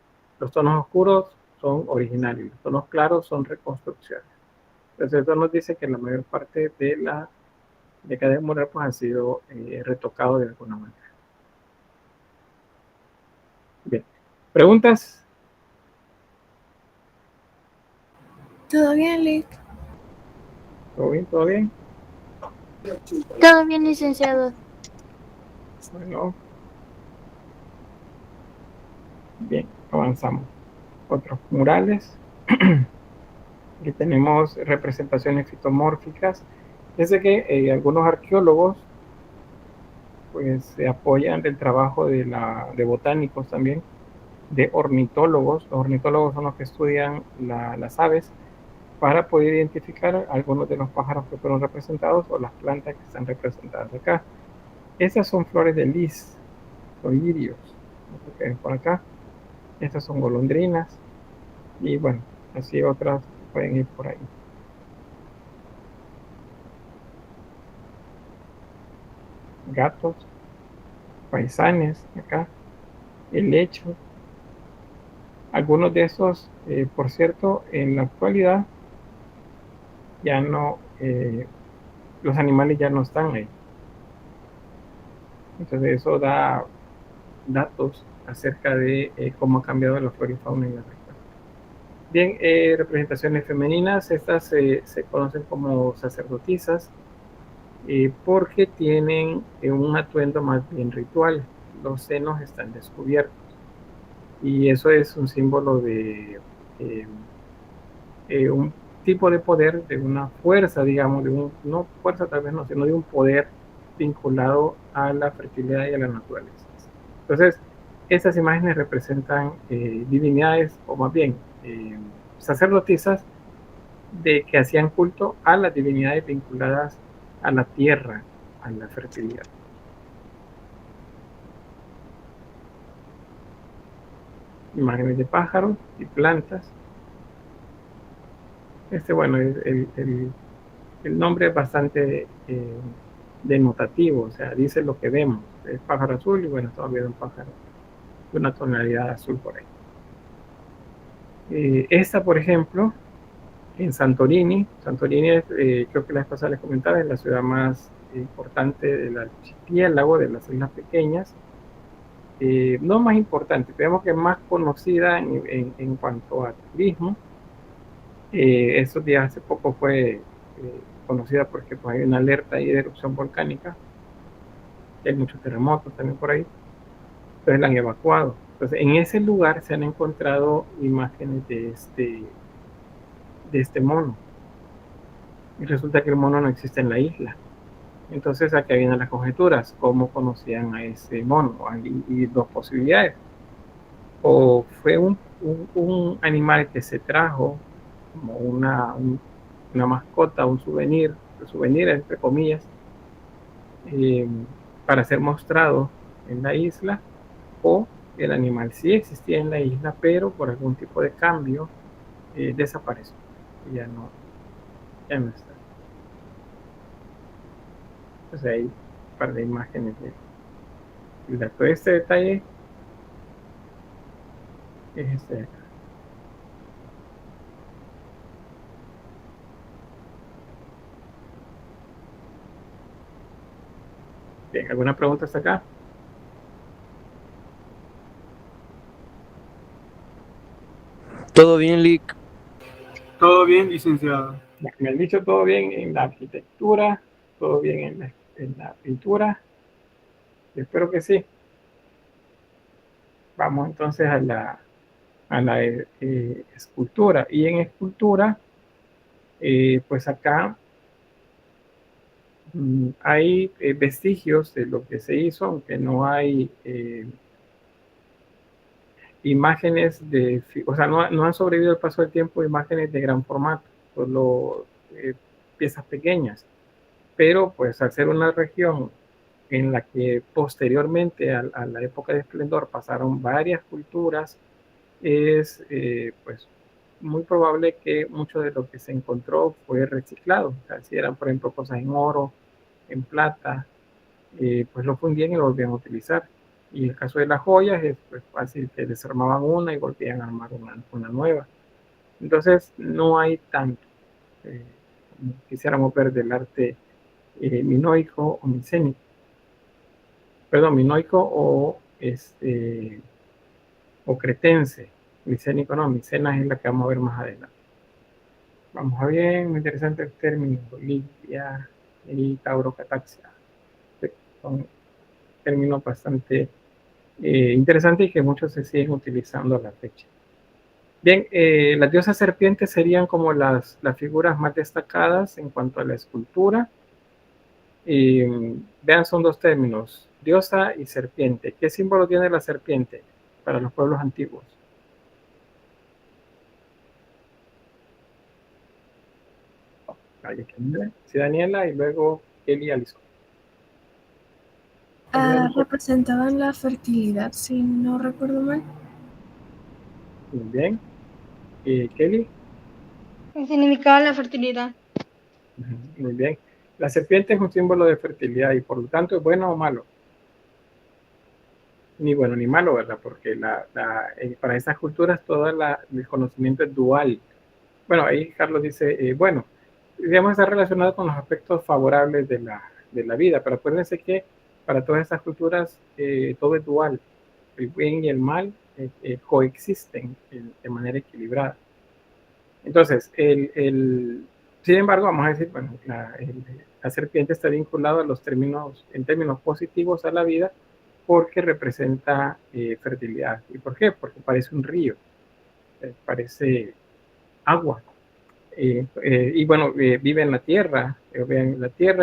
Los tonos oscuros son originales, los tonos claros son reconstrucciones. Entonces, esto nos dice que la mayor parte de la década mural pues, han sido retocados de alguna manera. Bien. ¿Preguntas? ¿Todo bien, Lick? ¿Todo bien? ¿Todo bien? Todo bien, licenciado. Bueno, bien, avanzamos. Otros murales. Aquí tenemos representaciones fitomórficas. Desde que algunos arqueólogos pues se apoyan del trabajo de botánicos también, de ornitólogos. Los ornitólogos son los que estudian las aves para poder identificar algunos de los pájaros que fueron representados o las plantas que están representadas acá. Estas son flores de lis, o lirios, no sé qué ven por acá. Estas son golondrinas y bueno, así otras pueden ir por ahí. Gatos, paisanes, acá, helechos. Algunos de esos, por cierto, en la actualidad ya no, los animales ya no están ahí. Entonces eso da datos acerca de cómo ha cambiado la flora y fauna en la región. Bien, representaciones femeninas, estas se conocen como sacerdotisas porque tienen un atuendo más bien ritual. Los senos están descubiertos y eso es un símbolo de un tipo de poder, de una fuerza, digamos, no fuerza tal vez no, sino de un poder vinculado a la fertilidad y a la naturaleza. Entonces, estas imágenes representan divinidades, o más bien sacerdotisas, de que hacían culto a las divinidades vinculadas a la tierra, a la fertilidad. Imágenes de pájaros y plantas. Bueno, el nombre es bastante denotativo, o sea, dice lo que vemos. Es pájaro azul y bueno, estamos viendo un pájaro de una tonalidad azul por ahí. Esta, por ejemplo, en Santorini es, creo que la vez pasada les comentaba, es la ciudad más importante del archipiélago, de las islas pequeñas. No más importante, digamos que más conocida en cuanto a turismo. Estos días hace poco fue conocida porque pues, hay una alerta ahí de erupción volcánica. Hay muchos terremotos también por ahí. Entonces la han evacuado. Entonces en ese lugar se han encontrado imágenes de este mono. Y resulta que el mono no existe en la isla. Entonces aquí vienen las conjeturas, cómo conocían a ese mono. Y dos posibilidades. O fue un animal que se trajo como una mascota, un souvenir entre comillas, para ser mostrado en la isla, o el animal sí existía en la isla, pero por algún tipo de cambio desapareció. Ya no está. Entonces hay un par de imágenes de todo este detalle es este. Bien, ¿alguna pregunta hasta acá? Todo bien, Lick. Todo bien, licenciado. Me han dicho todo bien en la arquitectura, todo bien en la pintura. Espero que sí. Vamos entonces a la escultura. Y en escultura, pues acá hay vestigios de lo que se hizo, aunque no hay imágenes o sea, no han sobrevivido el paso del tiempo imágenes de gran formato, solo piezas pequeñas. Pero pues al ser una región en la que posteriormente a la época de esplendor pasaron varias culturas, es pues muy probable que mucho de lo que se encontró fue reciclado. O sea, si eran, por ejemplo, cosas en oro, en plata, pues lo fundían y lo volvían a utilizar. Y en el caso de las joyas es pues, fácil que desarmaban una y volvían a armar una nueva. Entonces no hay tanto, como quisiéramos ver, del arte minoico o micénico. Perdón, minoico o cretense. Micénico no, micenas es la que vamos a ver más adelante. Vamos a ver, muy interesante el término, Bolivia y taurocataxia. Son términos bastante interesantes y que muchos se siguen utilizando a la fecha. Bien, las diosas serpientes serían como las figuras más destacadas en cuanto a la escultura. Vean, son dos términos, diosa y serpiente. ¿Qué símbolo tiene la serpiente para los pueblos antiguos? Sí, Daniela, y luego Kelly Alison. Representaban la fertilidad, si no recuerdo mal. Muy bien. Kelly. Significaba la fertilidad. Muy bien. La serpiente es un símbolo de fertilidad y por lo tanto es bueno o malo. Ni bueno ni malo, ¿verdad? Porque para esas culturas todo el conocimiento es dual. Bueno, ahí Carlos dice, bueno, digamos está relacionado con los aspectos favorables de la vida, pero acuérdense que para todas esas culturas todo es dual. El bien y el mal coexisten de manera equilibrada. Entonces, sin embargo, vamos a decir, bueno, la serpiente está vinculada en términos positivos a la vida porque representa fertilidad. ¿Y por qué? Porque parece un río, parece agua. Y bueno, vive en la tierra,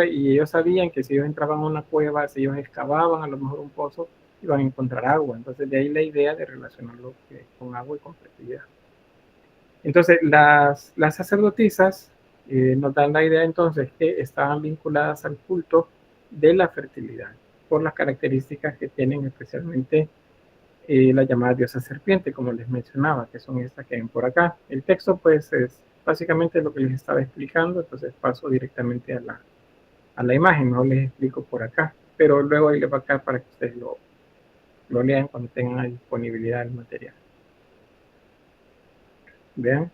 y ellos sabían que si ellos entraban a una cueva, si ellos excavaban a lo mejor un pozo, iban a encontrar agua. Entonces de ahí la idea de relacionarlo con agua y con fertilidad. Entonces las sacerdotisas nos dan la idea entonces que estaban vinculadas al culto de la fertilidad por las características que tienen especialmente la llamada diosa serpiente, como les mencionaba, que son estas que ven por acá. El texto pues es básicamente lo que les estaba explicando, entonces paso directamente a la imagen, no les explico por acá, pero luego ahí les va a quedar para que ustedes lo lean cuando tengan a disponibilidad el material. Vean,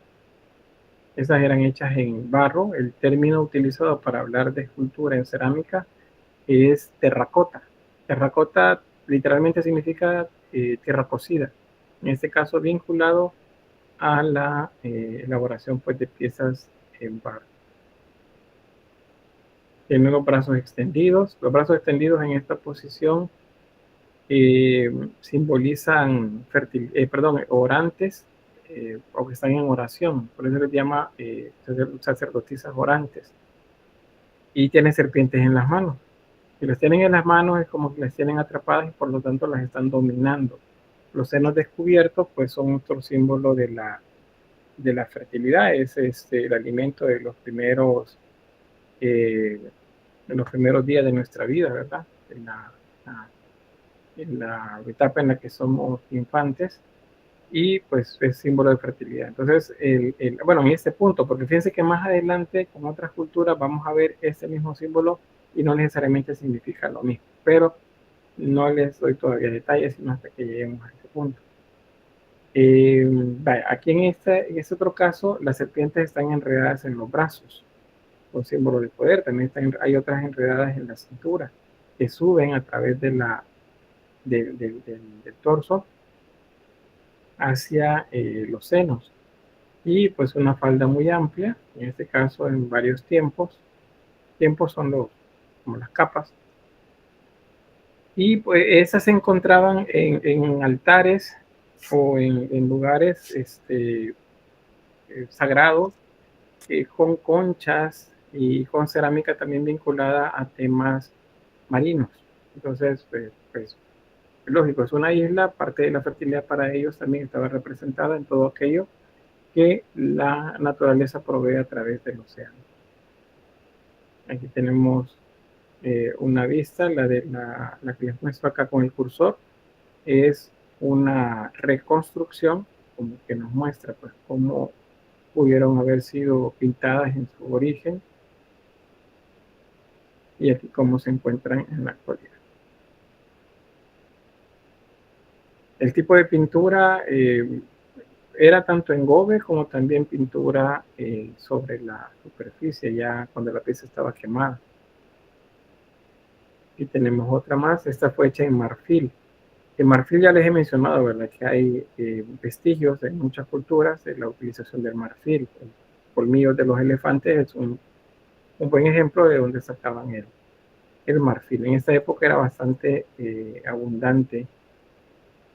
estas eran hechas en barro. El término utilizado para hablar de escultura en cerámica es terracota. Terracota literalmente significa tierra cocida, en este caso vinculado a la elaboración pues, de piezas en barro. Tienen los brazos extendidos. Los brazos extendidos en esta posición simbolizan orantes o que están en oración. Por eso les llama sacerdotisas orantes. Y tienen serpientes en las manos. Si las tienen en las manos es como que las tienen atrapadas y por lo tanto las están dominando. Los senos descubiertos pues son otro símbolo de la fertilidad. Es el alimento de los primeros días de nuestra vida, ¿verdad? En la etapa en la que somos infantes, y pues es símbolo de fertilidad. Entonces, bueno, en este punto, porque fíjense que más adelante con otras culturas vamos a ver este mismo símbolo y no necesariamente significa lo mismo, pero no les doy todavía detalles, sino hasta que lleguemos a este punto. Aquí en este otro caso, las serpientes están enredadas en los brazos, un símbolo de poder. También hay otras enredadas en la cintura. que suben a través del torso hacia los senos, y pues una falda muy amplia, en este caso en varios tiempos son como las capas, y pues esas se encontraban en altares o en lugares sagrados, con conchas y con cerámica también vinculada a temas marinos. Entonces, pues lógico, es una isla, parte de la fertilidad para ellos también estaba representada en todo aquello que la naturaleza provee a través del océano. Aquí tenemos una vista, la que les muestro acá con el cursor, es una reconstrucción como que nos muestra pues cómo pudieron haber sido pintadas en su origen, y aquí cómo se encuentran en la actualidad. El tipo de pintura era tanto engobe como también pintura sobre la superficie, ya cuando la pieza estaba quemada. Y tenemos otra más, esta fue hecha en marfil. En marfil ya les he mencionado, ¿verdad?, que hay vestigios en muchas culturas de la utilización del marfil. El colmillo de los elefantes es un buen ejemplo de donde sacaban el marfil. En esta época era bastante abundante,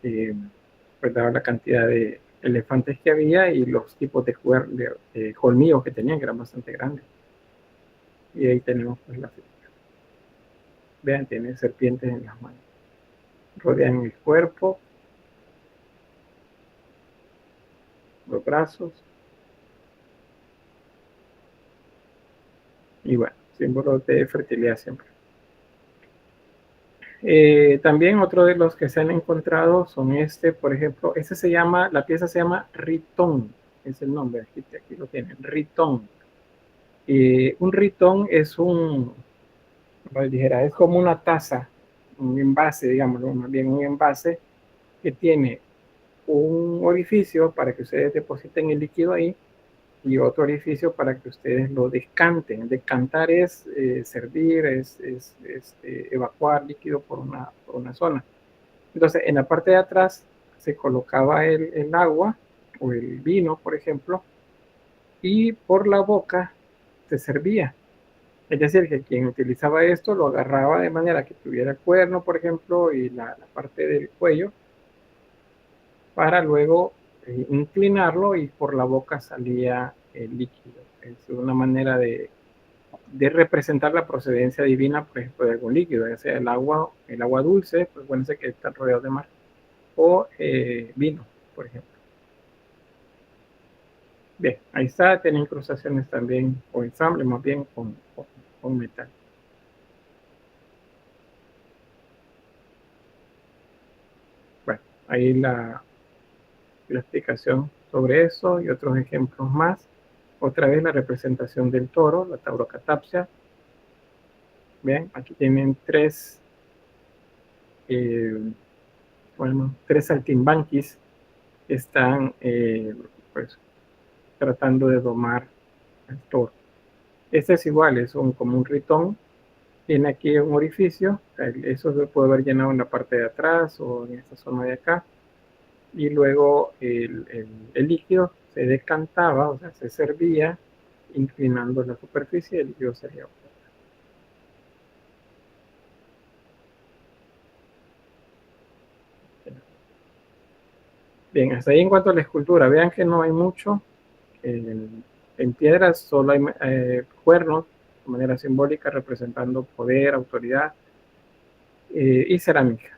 pues dada la cantidad de elefantes que había y los tipos de colmillos que tenían, que eran bastante grandes. Y ahí tenemos pues la figura. Vean, tiene serpientes en las manos. Rodean el cuerpo, los brazos. Y bueno, símbolos de fertilidad siempre. También otro de los que se han encontrado son por ejemplo, la pieza se llama ritón, es el nombre, aquí lo tienen, ritón. Un ritón es es como una taza, un envase, digámoslo, más bien un envase que tiene un orificio para que ustedes depositen el líquido ahí y otro orificio para que ustedes lo descanten. Decantar es servir, es evacuar líquido por una zona. Entonces, en la parte de atrás se colocaba el agua o el vino, por ejemplo, y por la boca se servía. Es decir, que quien utilizaba esto lo agarraba de manera que tuviera el cuerno, por ejemplo, y la parte del cuello, para luego inclinarlo y por la boca salía el líquido. Es una manera de representar la procedencia divina, por ejemplo, de algún líquido, ya sea el agua dulce, pues bueno, sé que está rodeado de mar, o vino, por ejemplo. Bien, ahí está, tiene incrustaciones también, o ensamble más bien con metal. Bueno, ahí la explicación sobre eso y otros ejemplos más. Otra vez la representación del toro, la taurocatapsia. Bien, aquí tienen tres saltimbanquis que están pues tratando de domar al toro. Este es igual, es como un ritón. Tiene aquí un orificio, eso se puede haber llenado en la parte de atrás o en esta zona de acá, y luego el líquido se decantaba, o sea, se servía inclinando la superficie y el líquido salía. Bien, hasta ahí en cuanto a la escultura. Vean que no hay mucho. En piedras solo hay cuernos de manera simbólica representando poder, autoridad, y cerámica,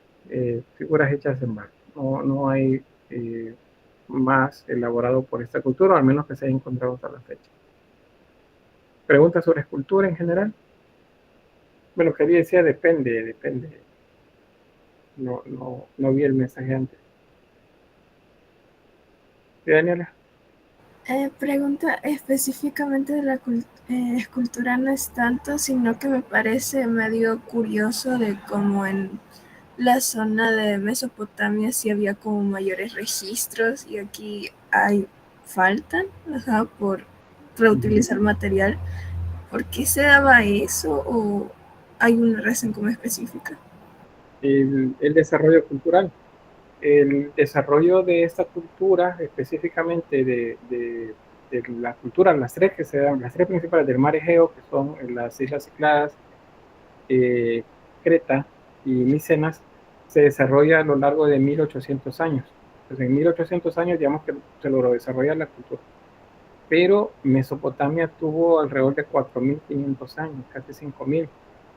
figuras hechas en barro. No hay más elaborado por esta cultura, o al menos que se haya encontrado hasta la fecha. ¿Preguntas sobre escultura en general? Bueno, quería decir, depende. No vi el mensaje antes. ¿Sí, Daniela? Pregunta específicamente de la escultura no es tanto, sino que me parece medio curioso de cómo en la zona de Mesopotamia sí había como mayores registros y aquí faltan, por reutilizar material. ¿Por qué se daba eso? ¿O hay una razón como específica? El desarrollo cultural. El desarrollo de esta cultura, específicamente de la cultura, las tres que se dan, las tres principales del mar Egeo, que son las Islas Cícladas, Creta y Micenas, se desarrolla a lo largo de 1800 años. Entonces, en 1800 años, digamos que se logró desarrollar la cultura. Pero Mesopotamia tuvo alrededor de 4.500 años, casi 5.000.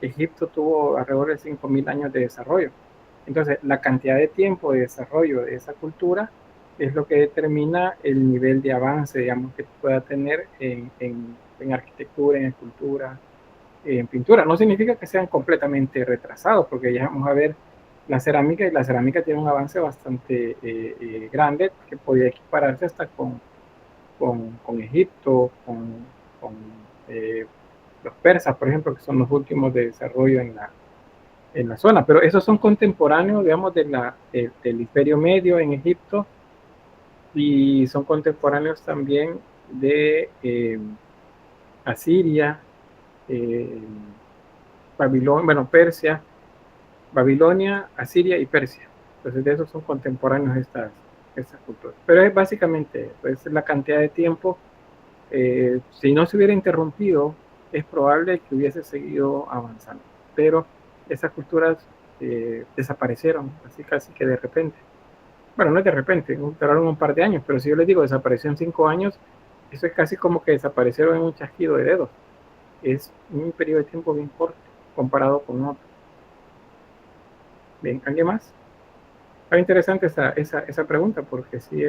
Egipto tuvo alrededor de 5.000 años de desarrollo. Entonces, la cantidad de tiempo de desarrollo de esa cultura es lo que determina el nivel de avance, digamos, que pueda tener en arquitectura, en escultura, en pintura. No significa que sean completamente retrasados, porque ya vamos a ver la cerámica, y la cerámica tiene un avance bastante grande, que podría equipararse hasta con Egipto, con los persas, por ejemplo, que son los últimos de desarrollo en la zona. Pero esos son contemporáneos, digamos, del Imperio Medio en Egipto, y son contemporáneos también de Asiria, Babilonia, bueno, Persia, Babilonia, Asiria y Persia. Entonces, de esos son contemporáneos estas culturas. Pero es básicamente, pues, la cantidad de tiempo. Si no se hubiera interrumpido, es probable que hubiese seguido avanzando. Pero esas culturas desaparecieron, así casi que de repente. Bueno, no es de repente, duraron un par de años, pero si yo les digo desapareció en 5 años, eso es casi como que desaparecieron en un chasquido de dedos. Es un periodo de tiempo bien corto comparado con otros. Bien, ¿alguien más? Está interesante esa pregunta, porque sí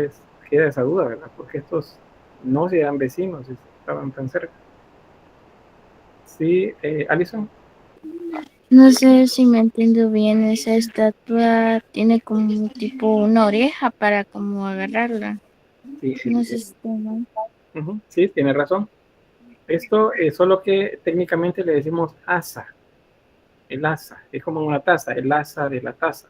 queda esa duda, ¿verdad? Porque estos no se eran vecinos y estaban tan cerca. Sí, Alison. No sé si me entiendo bien, esa estatua tiene como tipo una oreja para como agarrarla. Sí, No sé si está mal. Sí, tiene razón. Esto es solo que técnicamente le decimos asa. El asa, es como una taza, el asa de la taza.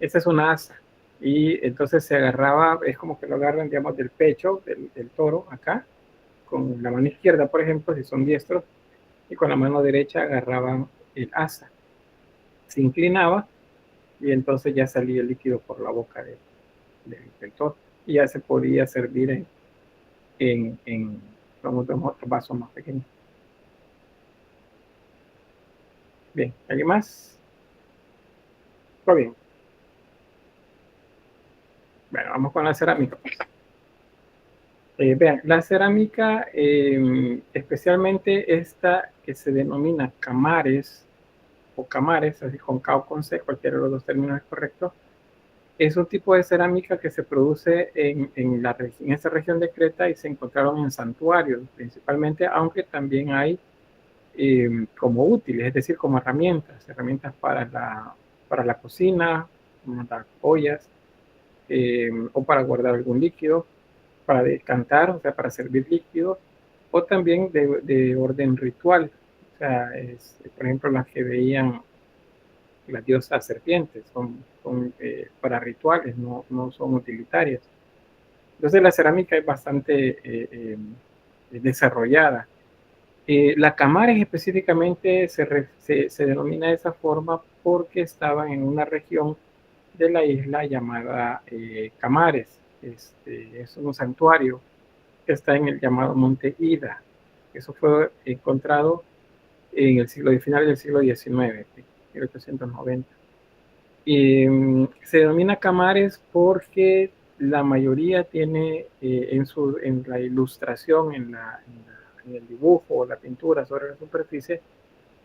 Esa es una asa. Y entonces se agarraba, es como que lo agarran, digamos, del pecho del toro acá, con la mano izquierda, por ejemplo, si son diestros, y con la mano derecha agarraban el asa. Se inclinaba y entonces ya salía el líquido por la boca del toro. Y ya se podía servir en otros vasos más pequeños. Bien, ¿alguien más? Todo bien. Bueno, vamos con la cerámica. Vean, la cerámica, especialmente esta que se denomina camares, o camares, así con K o con C, cualquiera de los dos términos es correcto, es un tipo de cerámica que se produce en esta región de Creta, y se encontraron en santuarios principalmente, aunque también hay como útiles, es decir, como herramientas para la cocina, como las ollas, o para guardar algún líquido, para decantar, o sea, para servir líquido, o también de orden ritual. O sea, por ejemplo, las que veían las diosas serpientes, son para rituales, no son utilitarias. Entonces la cerámica es bastante desarrollada. La Camares específicamente se denomina de esa forma porque estaban en una región de la isla llamada Camares. Es un santuario que está en el llamado Monte Ida. Eso fue encontrado en el final del siglo XIX, 1890. Se denomina Camares porque la mayoría tiene en la ilustración, en el dibujo o la pintura sobre la superficie,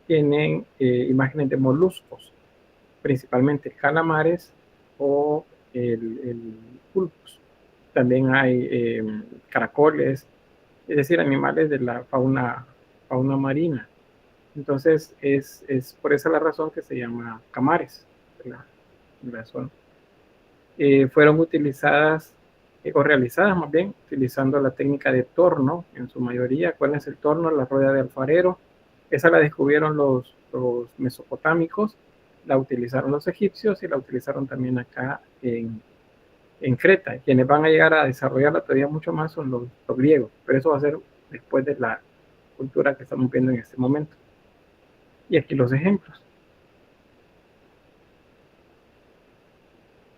tienen imágenes de moluscos, principalmente calamares o el pulpos. También hay caracoles, es decir, animales de la fauna marina. Entonces es por esa la razón que se llama camares la zona. Fueron utilizadas o realizadas más bien utilizando la técnica de torno en su mayoría. ¿Cuál es el torno? La rueda de alfarero. Esa la descubrieron los mesopotámicos, la utilizaron los egipcios y la utilizaron también acá en Creta. Quienes van a llegar a desarrollarla todavía mucho más son los griegos, pero eso va a ser después de la cultura que estamos viendo en este momento. Y aquí los ejemplos.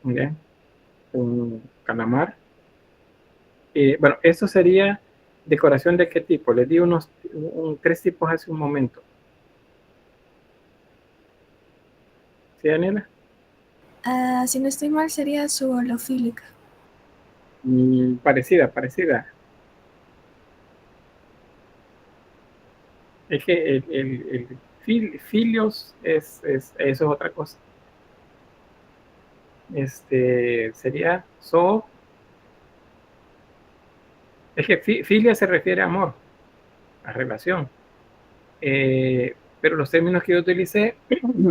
Bien, un calamar. Bueno, esto sería decoración de qué tipo. Les di tres tipos hace un momento. ¿Sí, Daniela? Si no estoy mal, sería zoolofílica. Parecida, parecida. Es que filios eso es otra cosa. Sería es que filia se refiere a amor, a relación. Pero los términos que yo utilicé,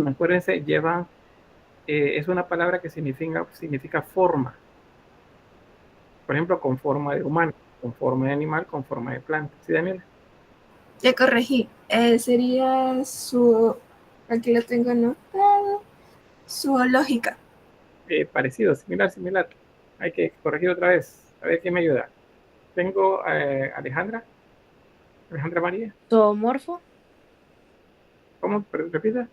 acuérdense, es una palabra que significa forma. Por ejemplo, con forma de humano, con forma de animal, con forma de planta. ¿Sí, Daniela? Ya corregí. Sería aquí lo tengo anotado. Zoológica. Parecido, similar. Hay que corregir otra vez. A ver quién me ayuda. Tengo Alejandra María. ¿Zoomorfo? ¿Cómo? Repita.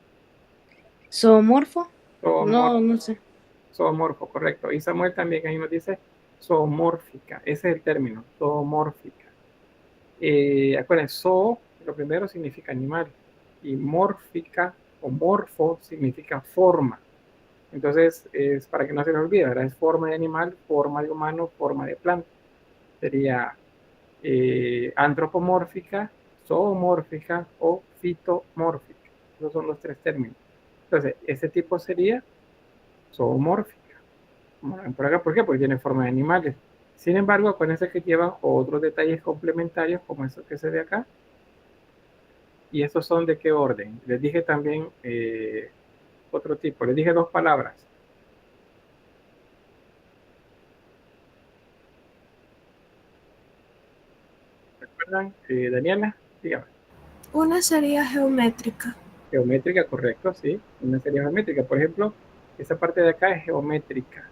¿Zoomorfo? Zoomorfo. No sé. Zoomorfo, correcto. Y Samuel también ahí nos dice zoomórfica. Ese es el término, zoomórfica. Acuérdense, lo primero significa animal. Y mórfica o morfo significa forma. Entonces, es para que no se les olvide, ¿verdad? Es forma de animal, forma de humano, forma de planta. Sería antropomórfica, zoomórfica o fitomórfica. Esos son los tres términos. Entonces, ese tipo sería zoomórfica. Por acá, ¿por qué? Porque tiene forma de animales. Sin embargo, acuérdense que llevan otros detalles complementarios como eso que se ve acá. ¿Y estos son de qué orden? Les dije también otro tipo. Les dije dos palabras. ¿Recuerdan? Daniela, dígame. Una sería geométrica. Geométrica, correcto, sí. Una serie geométrica. Por ejemplo, esa parte de acá es geométrica.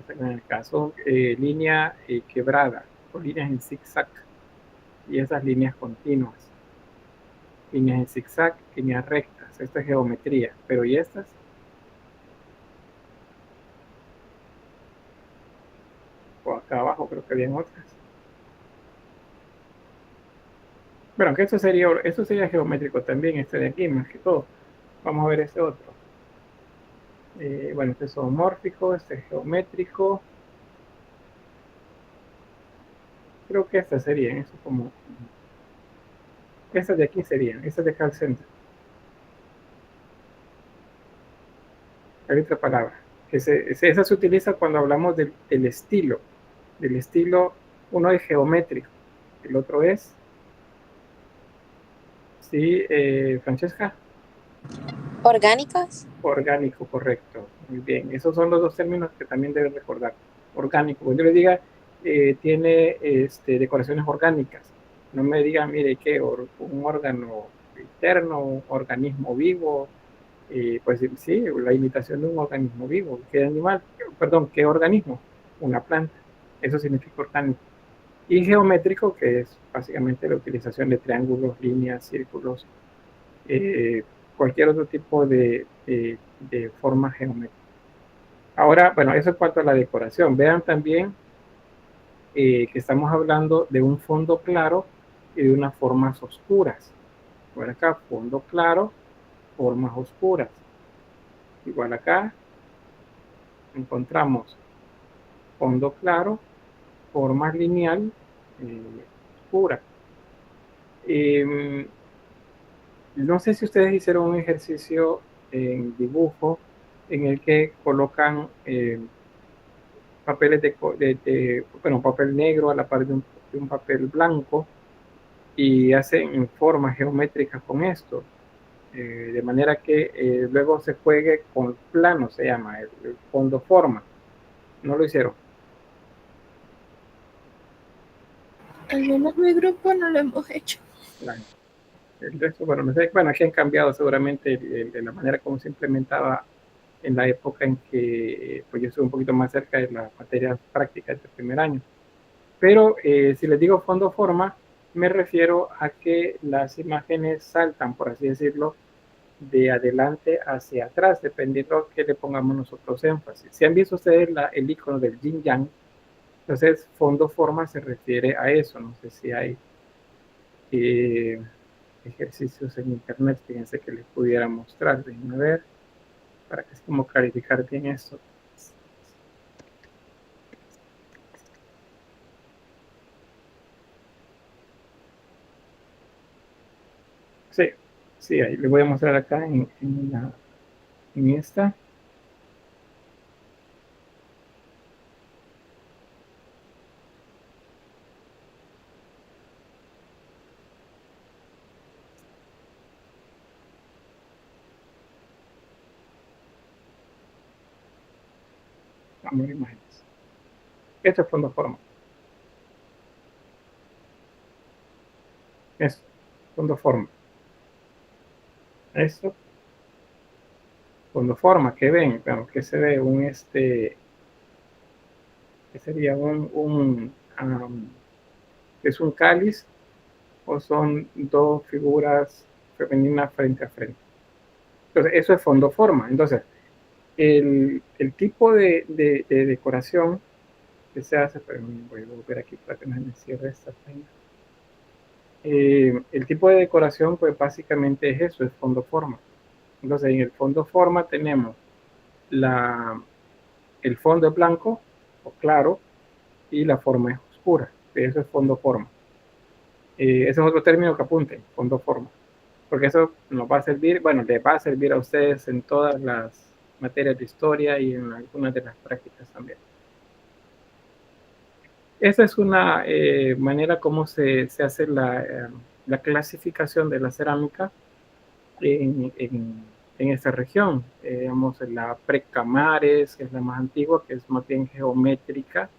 En el caso, línea quebrada o líneas en zigzag. Y esas líneas continuas. Líneas en zigzag, líneas rectas. Esta es geometría. Pero ¿y estas? O acá abajo creo que habían otras. Bueno, que esto sería geométrico también, este de aquí, más que todo. Vamos a ver este otro. Bueno, este es zoomórfico, este es geométrico. Creo que estas serían, eso como... Estas de aquí serían, estas de acá al centro. Hay otra palabra. Esa se utiliza cuando hablamos del estilo. Del estilo, uno es geométrico, el otro es... Sí, Francesca. ¿Orgánicas? Orgánico, correcto. Muy bien. Esos son los dos términos que también deben recordar. Orgánico. Cuando yo le diga, tiene decoraciones orgánicas. No me digan, mire, ¿qué? Un órgano interno, un organismo vivo. Pues sí, la imitación de un organismo vivo. ¿Qué animal? Perdón, ¿qué organismo? Una planta. Eso significa orgánico. Y geométrico, que es básicamente la utilización de triángulos, líneas, círculos, cualquier otro tipo de forma geométrica. Ahora, bueno, eso en cuanto a la decoración. Vean también que estamos hablando de un fondo claro y de unas formas oscuras. Por acá, fondo claro, formas oscuras. Igual acá, encontramos fondo claro, forma lineal, oscura. No sé si ustedes hicieron un ejercicio en dibujo en el que colocan papeles bueno, papel negro a la par de un papel blanco y hacen formas geométricas con esto, de manera que luego se juegue con plano, se llama, el fondo forma. ¿No lo hicieron? Al menos mi grupo no lo hemos hecho. El resto, bueno, no sé, bueno, aquí han cambiado seguramente la manera como se implementaba en la época en que pues yo estuve un poquito más cerca de las materias prácticas del primer año. Pero si les digo fondo forma, Me refiero a que las imágenes saltan, por así decirlo, de adelante hacia atrás, dependiendo de qué le pongamos nosotros énfasis. Si han visto ustedes el icono del yin yang, entonces fondo forma se refiere a eso. No sé si hay ejercicios en internet, fíjense que les pudiera mostrar. Déjenme ver para que es como clarificar bien esto. Sí, sí, ahí les voy a mostrar acá en esta. Vamos a ver imágenes. Esto es fondo forma. Esto, fondo forma. Esto, fondo forma. ¿Qué ven? Bueno, que se ve que sería es un cáliz o son dos figuras femeninas frente a frente. Entonces, eso es fondo forma. Entonces, el tipo de decoración que se hace, pero voy a volver aquí para que no me cierre esta página. El tipo de decoración, pues básicamente es eso, es fondo forma. Entonces, en el fondo forma tenemos el fondo es blanco o claro y la forma es oscura. Eso es fondo forma. Ese es otro término que apunten, fondo forma. Porque eso nos va a servir, bueno, les va a servir a ustedes en todas las materias de historia y en algunas de las prácticas también. Esa es una manera como se hace la clasificación de la cerámica en esta región. Digamos, la precamares, que es la más antigua, que es más bien geométrica,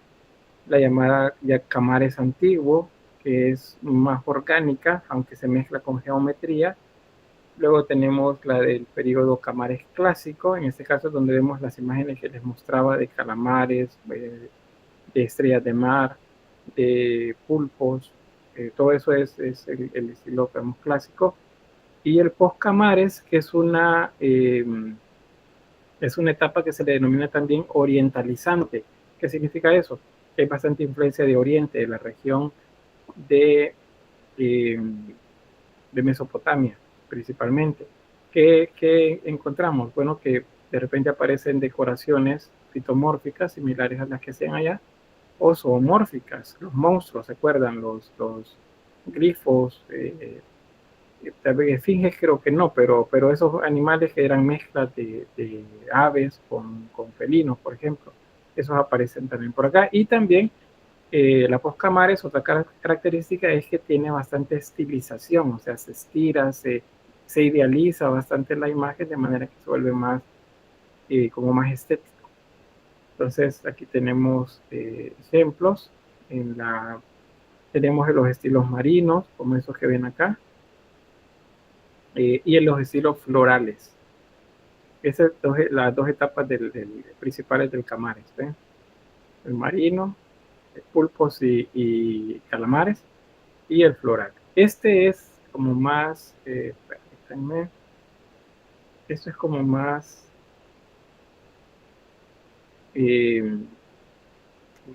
la llamada ya camares antiguo, que es más orgánica, aunque se mezcla con geometría. Luego tenemos la del periodo camares clásico, en este caso donde vemos las imágenes que les mostraba de calamares, de estrellas de mar, de pulpos, todo eso es el estilo clásico. Y el post-camares, que es una etapa que se le denomina también orientalizante. ¿Qué significa eso? Que hay bastante influencia de Oriente, de la región de Mesopotamia, principalmente. ¿Qué encontramos? Bueno, que de repente aparecen decoraciones fitomórficas similares a las que sean allá, o zoomórficas, los monstruos, ¿se acuerdan? Los grifos, tal vez esfinges creo que no, pero esos animales que eran mezclas de aves con felinos, por ejemplo, esos aparecen también por acá. Y también la postcamares, otra característica es que tiene bastante estilización, o sea, se estira, se idealiza bastante la imagen de manera que se vuelve más, como más estético. Entonces, aquí tenemos ejemplos. Tenemos los estilos marinos, como esos que ven acá, y en los estilos florales. Esas las dos etapas principales del camares, ¿ven? El marino, pulpos y calamares, y el floral. Este es como más, esto es como más,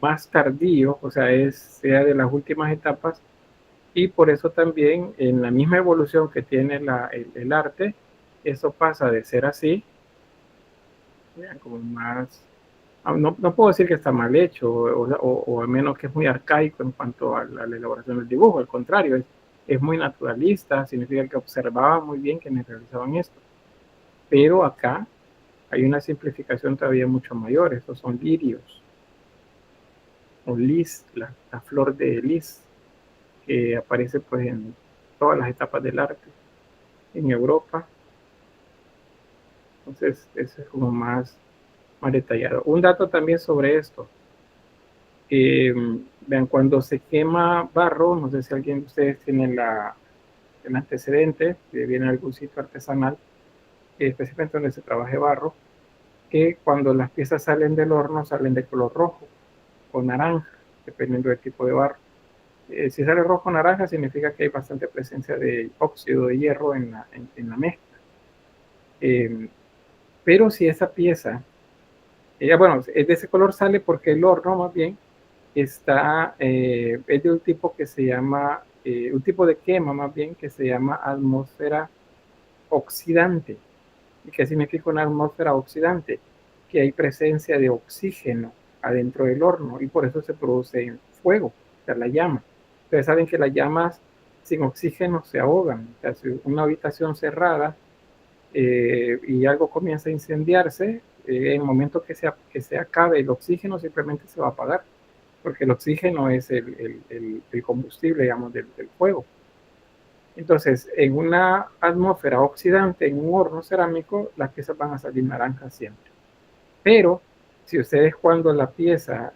más tardío, o sea, sea de las últimas etapas, y por eso también en la misma evolución que tiene el arte, eso pasa de ser así, como más, no puedo decir que está mal hecho, o al menos que es muy arcaico en cuanto a la elaboración del dibujo, al contrario, es muy naturalista, significa que observaba muy bien quienes realizaban esto. Pero acá hay una simplificación todavía mucho mayor, estos son lirios, o lis, la flor de lis, que aparece pues en todas las etapas del arte, en Europa. Entonces, eso es como más detallado. Un dato también sobre esto. Vean, cuando se quema barro, no sé si alguien de ustedes tiene el antecedente, que viene de algún sitio artesanal, especialmente donde se trabaje barro, que cuando las piezas salen del horno salen de color rojo o naranja, dependiendo del tipo de barro. Si sale rojo naranja significa que hay bastante presencia de óxido de hierro en la mezcla. Pero si esa pieza, bueno, de ese color sale porque el horno más bien es de un tipo que se llama, un tipo de quema más bien que se llama atmósfera oxidante. ¿Y qué significa una atmósfera oxidante? Que hay presencia de oxígeno adentro del horno y por eso se produce fuego, o sea, la llama. Ustedes saben que las llamas sin oxígeno se ahogan. O sea, si una habitación cerrada y algo comienza a incendiarse, en el momento que se acabe el oxígeno simplemente se va a apagar, porque el oxígeno es el combustible, digamos, del fuego. Entonces, en una atmósfera oxidante, en un horno cerámico, las piezas van a salir naranjas siempre. Pero, si ustedes cuando la pieza,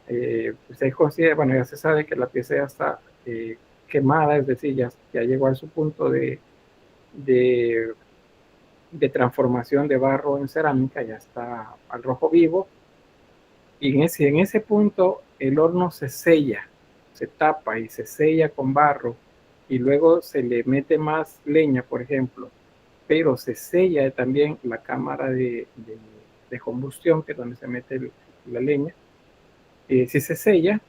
ustedes consideran, bueno, ya se sabe que la pieza ya está quemada, es decir, ya llegó a su punto de transformación de barro en cerámica, ya está al rojo vivo, y en ese punto el horno se sella, se tapa y se sella con barro, y luego se le mete más leña, por ejemplo, pero se sella también la cámara de combustión, que es donde se mete la leña. Si se sella,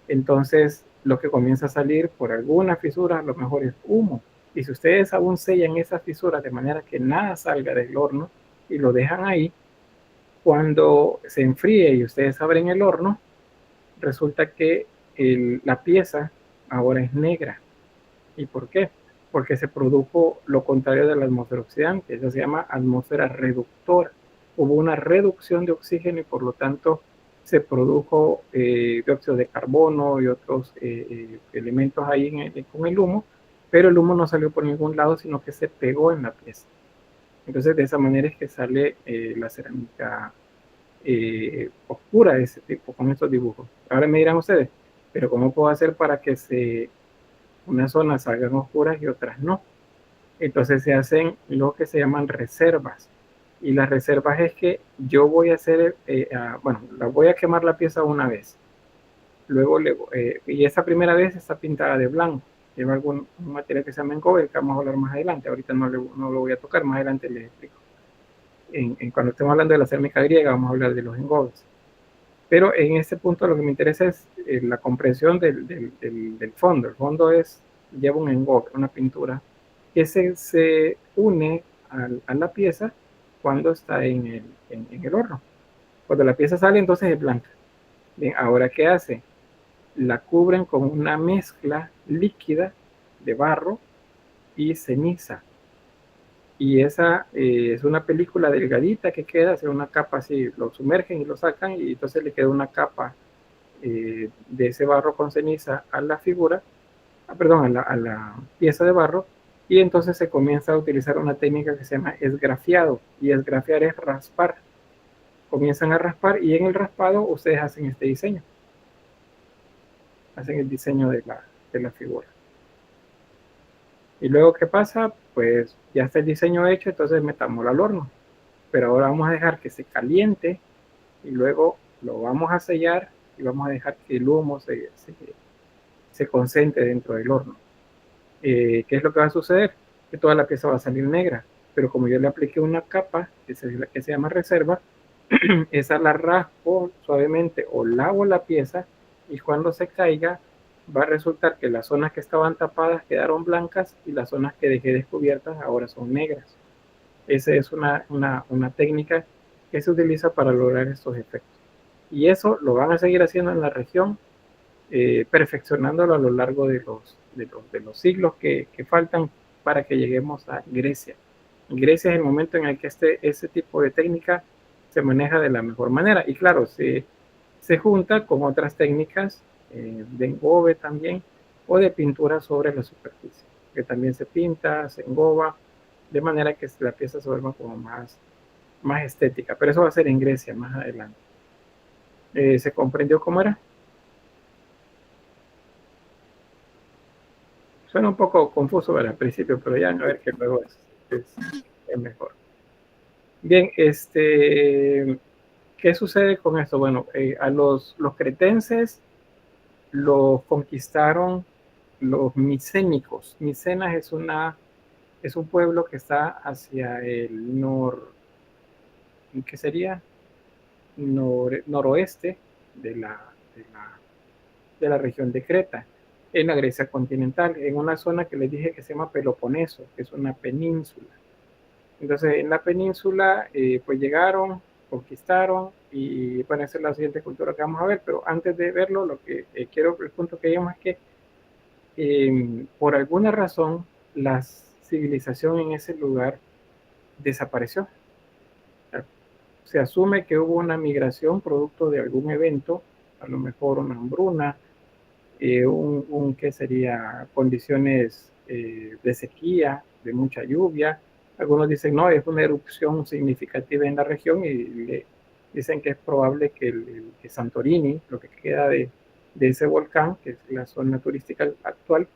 entonces lo que comienza a salir por alguna fisura, a lo mejor es humo. Y si ustedes aún sellan esas fisuras de manera que nada salga del horno y lo dejan ahí, cuando se enfríe y ustedes abren el horno, resulta que la pieza ahora es negra. ¿Y por qué? Porque se produjo lo contrario de la atmósfera oxidante. Eso se llama atmósfera reductora. Hubo una reducción de oxígeno y por lo tanto se produjo dióxido de carbono y otros elementos ahí con el humo, pero el humo no salió por ningún lado, sino que se pegó en la pieza. Entonces, de esa manera es que sale la cerámica oscura de ese tipo, con estos dibujos. Ahora me dirán ustedes, pero ¿cómo puedo hacer para que unas zonas salgan oscuras y otras no? Entonces se hacen lo que se llaman reservas. Y las reservas es que yo voy a hacer, bueno, voy a quemar la pieza una vez. Luego, y esa primera vez está pintada de blanco. Lleva un material que se llama engobe, que vamos a hablar más adelante. Ahorita no lo voy a tocar, más adelante les explico. Cuando estemos hablando de la cerámica griega, vamos a hablar de los engobes. Pero en este punto lo que me interesa es la comprensión del fondo. El fondo lleva un engobe, una pintura, que se une a la pieza cuando está en el horno. Cuando la pieza sale, entonces es blanca. Bien, ahora, ¿qué hace? La cubren con una mezcla líquida de barro y ceniza. Y esa es una película delgadita que queda, hace una capa así, lo sumergen y lo sacan, y entonces le queda una capa de ese barro con ceniza a la figura, perdón, a la pieza de barro, y entonces se comienza a utilizar una técnica que se llama esgrafiado, y esgrafiar es raspar. Comienzan a raspar y en el raspado ustedes hacen este diseño. Hacen el diseño de la figura. Y luego, ¿qué pasa? Pues ya está el diseño hecho, entonces metámoslo al horno. Pero ahora vamos a dejar que se caliente y luego lo vamos a sellar y vamos a dejar que el humo se concentre dentro del horno. ¿Qué es lo que va a suceder? Que toda la pieza va a salir negra, pero como yo le apliqué una capa que se llama reserva, esa la raspo suavemente o lavo la pieza, y cuando se caiga va a resultar que las zonas que estaban tapadas quedaron blancas y las zonas que dejé descubiertas ahora son negras. Esa es una técnica que se utiliza para lograr estos efectos. Y eso lo van a seguir haciendo en la región, perfeccionándolo a lo largo de los siglos que faltan para que lleguemos a Grecia. Grecia es el momento en el que ese tipo de técnica se maneja de la mejor manera. Y claro, se junta con otras técnicas de engobe también, o de pintura sobre la superficie, que también se pinta, se engoba, de manera que la pieza se vuelva como más estética. Pero eso va a ser en Grecia más adelante. ¿Se comprendió cómo era? Suena un poco confuso al principio, pero ya a ver que luego es mejor. Bien, ¿qué sucede con esto? Bueno, a los cretenses los conquistaron los micénicos. Micenas es un pueblo que está hacia el ¿qué sería? Noroeste de la región de Creta, en la Grecia continental, en una zona que les dije que se llama Peloponeso, que es una península. Entonces, en la península, pues llegaron, conquistaron, y bueno, esa es la siguiente cultura que vamos a ver, pero antes de verlo, lo que el punto que digamos es que por alguna razón, la civilización en ese lugar desapareció. Se asume que hubo una migración producto de algún evento, a lo mejor una hambruna, ¿qué sería? Condiciones de sequía, de mucha lluvia. Algunos dicen, no, es una erupción significativa en la región y dicen que es probable que Santorini, lo que queda de ese volcán, que es la zona turística actual,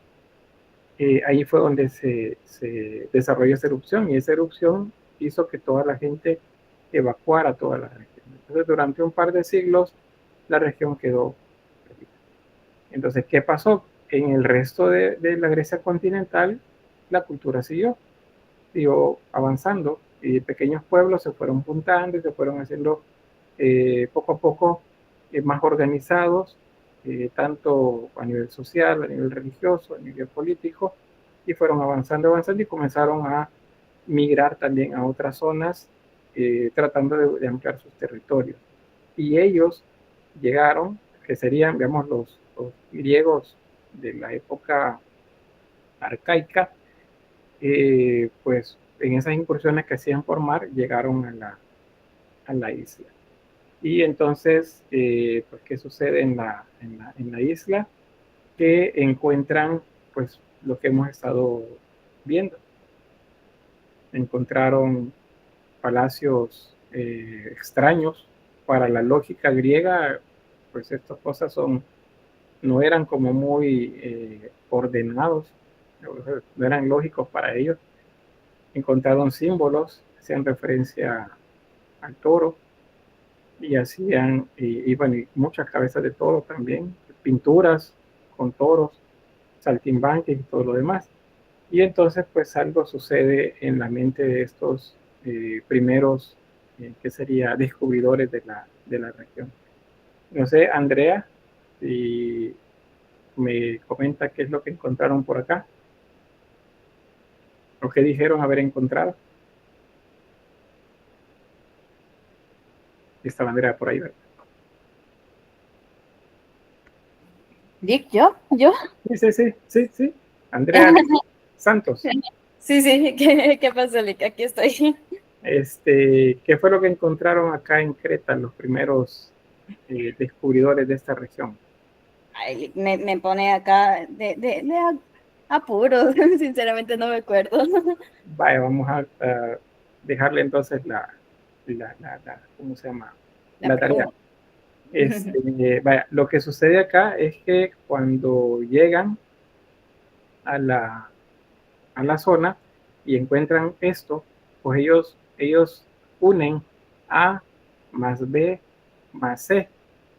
ahí fue donde se desarrolló esa erupción, y esa erupción hizo que toda la gente evacuara toda la región. Entonces, durante un par de siglos, la región quedó perdida. Entonces, ¿qué pasó? En el resto de la Grecia continental, la cultura siguió avanzando, y pequeños pueblos se fueron juntando y se fueron haciendo poco a poco más organizados, tanto a nivel social, a nivel religioso, a nivel político, y fueron avanzando y comenzaron a migrar también a otras zonas, tratando de ampliar sus territorios. Y ellos llegaron, que serían, digamos, los griegos de la época arcaica, pues en esas incursiones que hacían por mar, llegaron a la isla. Y entonces, pues, ¿qué sucede en la isla? Que encuentran, pues, lo que hemos estado viendo. Encontraron palacios extraños. Para la lógica griega, pues estas cosas no eran como muy ordenados, no eran lógicos para ellos. Encontraron símbolos que hacían referencia al toro, y hacían, bueno, y muchas cabezas de toro también, pinturas con toros, saltimbanques y todo lo demás. Y entonces, pues, algo sucede en la mente de estos primeros, que sería descubridores de la región. No sé, Andrea, si me comenta qué es lo que encontraron por acá, o qué dijeron haber encontrado. Estaba Andrea por ahí, ¿verdad? Dick, ¿yo? Sí. Andrea Santos. Sí, ¿qué pasó, Lick? Aquí estoy. ¿Qué fue lo que encontraron acá en Creta los primeros descubridores de esta región? Ay, me pone acá de apuro, sinceramente no me acuerdo. Vaya, vamos a dejarle entonces ¿cómo se llama? La tarea. Vaya, lo que sucede acá es que cuando llegan a la zona y encuentran esto, pues ellos unen A más B más C,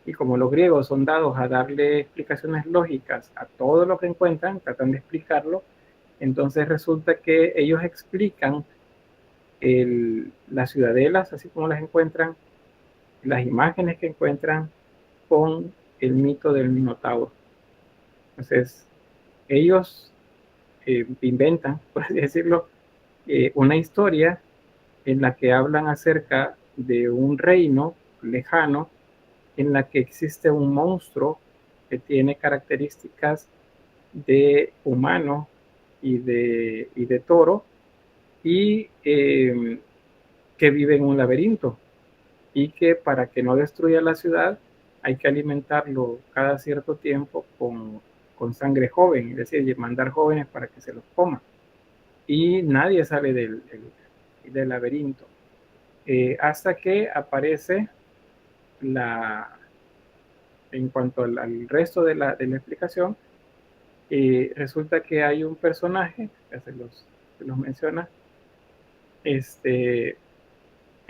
y como los griegos son dados a darle explicaciones lógicas a todo lo que encuentran, tratan de explicarlo, entonces resulta que ellos explican las ciudadelas, así como las encuentran, las imágenes que encuentran, con el mito del Minotauro. Entonces, ellos inventan, por así decirlo, una historia en la que hablan acerca de un reino lejano en la que existe un monstruo que tiene características de humano y de toro, y que vive en un laberinto, y que para que no destruya la ciudad hay que alimentarlo cada cierto tiempo con sangre joven, es decir, mandar jóvenes para que se los coman, y nadie sale del laberinto, hasta que aparece en cuanto al resto de la explicación, resulta que hay un personaje que se los menciona.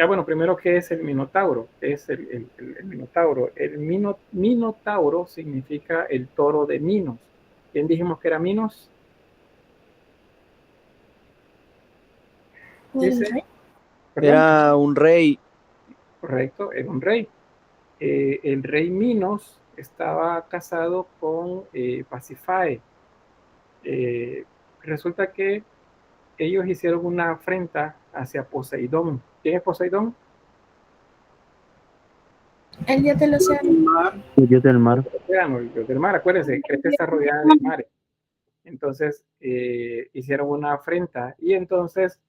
Bueno, primero, ¿qué es el Minotauro? ¿Qué es el Minotauro? El Minotauro significa el toro de Minos. ¿Quién dijimos que era Minos? Dice, ¿perdón? Era un rey. Correcto, era un rey. El rey Minos estaba casado con Pasífae. Resulta que ellos hicieron una afrenta hacia Poseidón. ¿Quién es Poseidón? El dios del océano. Mar, El dios del mar. El océano, el dios del mar. Acuérdense, Creta está rodeada de mares. Entonces hicieron una afrenta y entonces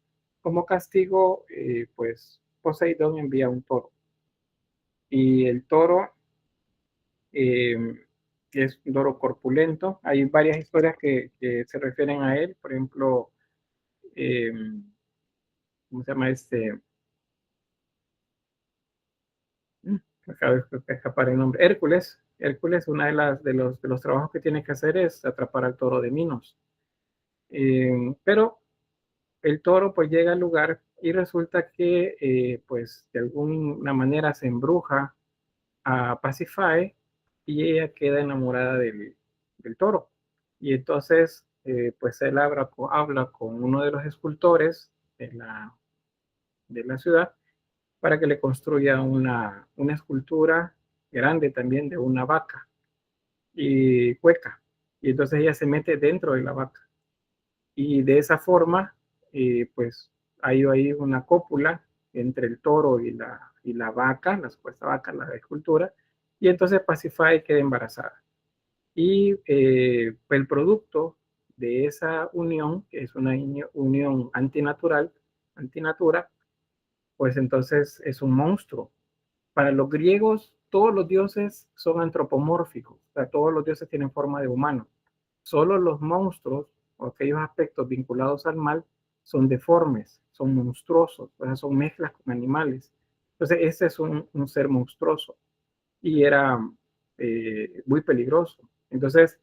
como castigo, pues Poseidón envía un toro. Y el toro es un toro corpulento. Hay varias historias que se refieren a él. Por ejemplo, eh, ¿cómo se llama este? Me acaba de escapar el nombre. Hércules. Hércules, una de los trabajos que tiene que hacer es atrapar al toro de Minos. Pero el toro pues llega al lugar y resulta que pues de alguna manera se embruja a Pasífae y ella queda enamorada del toro. Y entonces pues él habla con uno de los escultores de la ciudad para que le construya una escultura grande también de una vaca y hueca. Y entonces ella se mete dentro de la vaca. Y de esa forma, pues hay ahí una cópula entre el toro y la vaca, la supuesta vaca, la escultura, y entonces Pasífae queda embarazada. Y el producto de esa unión, que es una unión antinatural, antinatura, pues entonces es un monstruo. Para los griegos, todos los dioses son antropomórficos, o sea, todos los dioses tienen forma de humano. Solo los monstruos o aquellos aspectos vinculados al mal son deformes, son monstruosos, o sea, son mezclas con animales. Entonces, ese es un ser monstruoso y era muy peligroso. Entonces,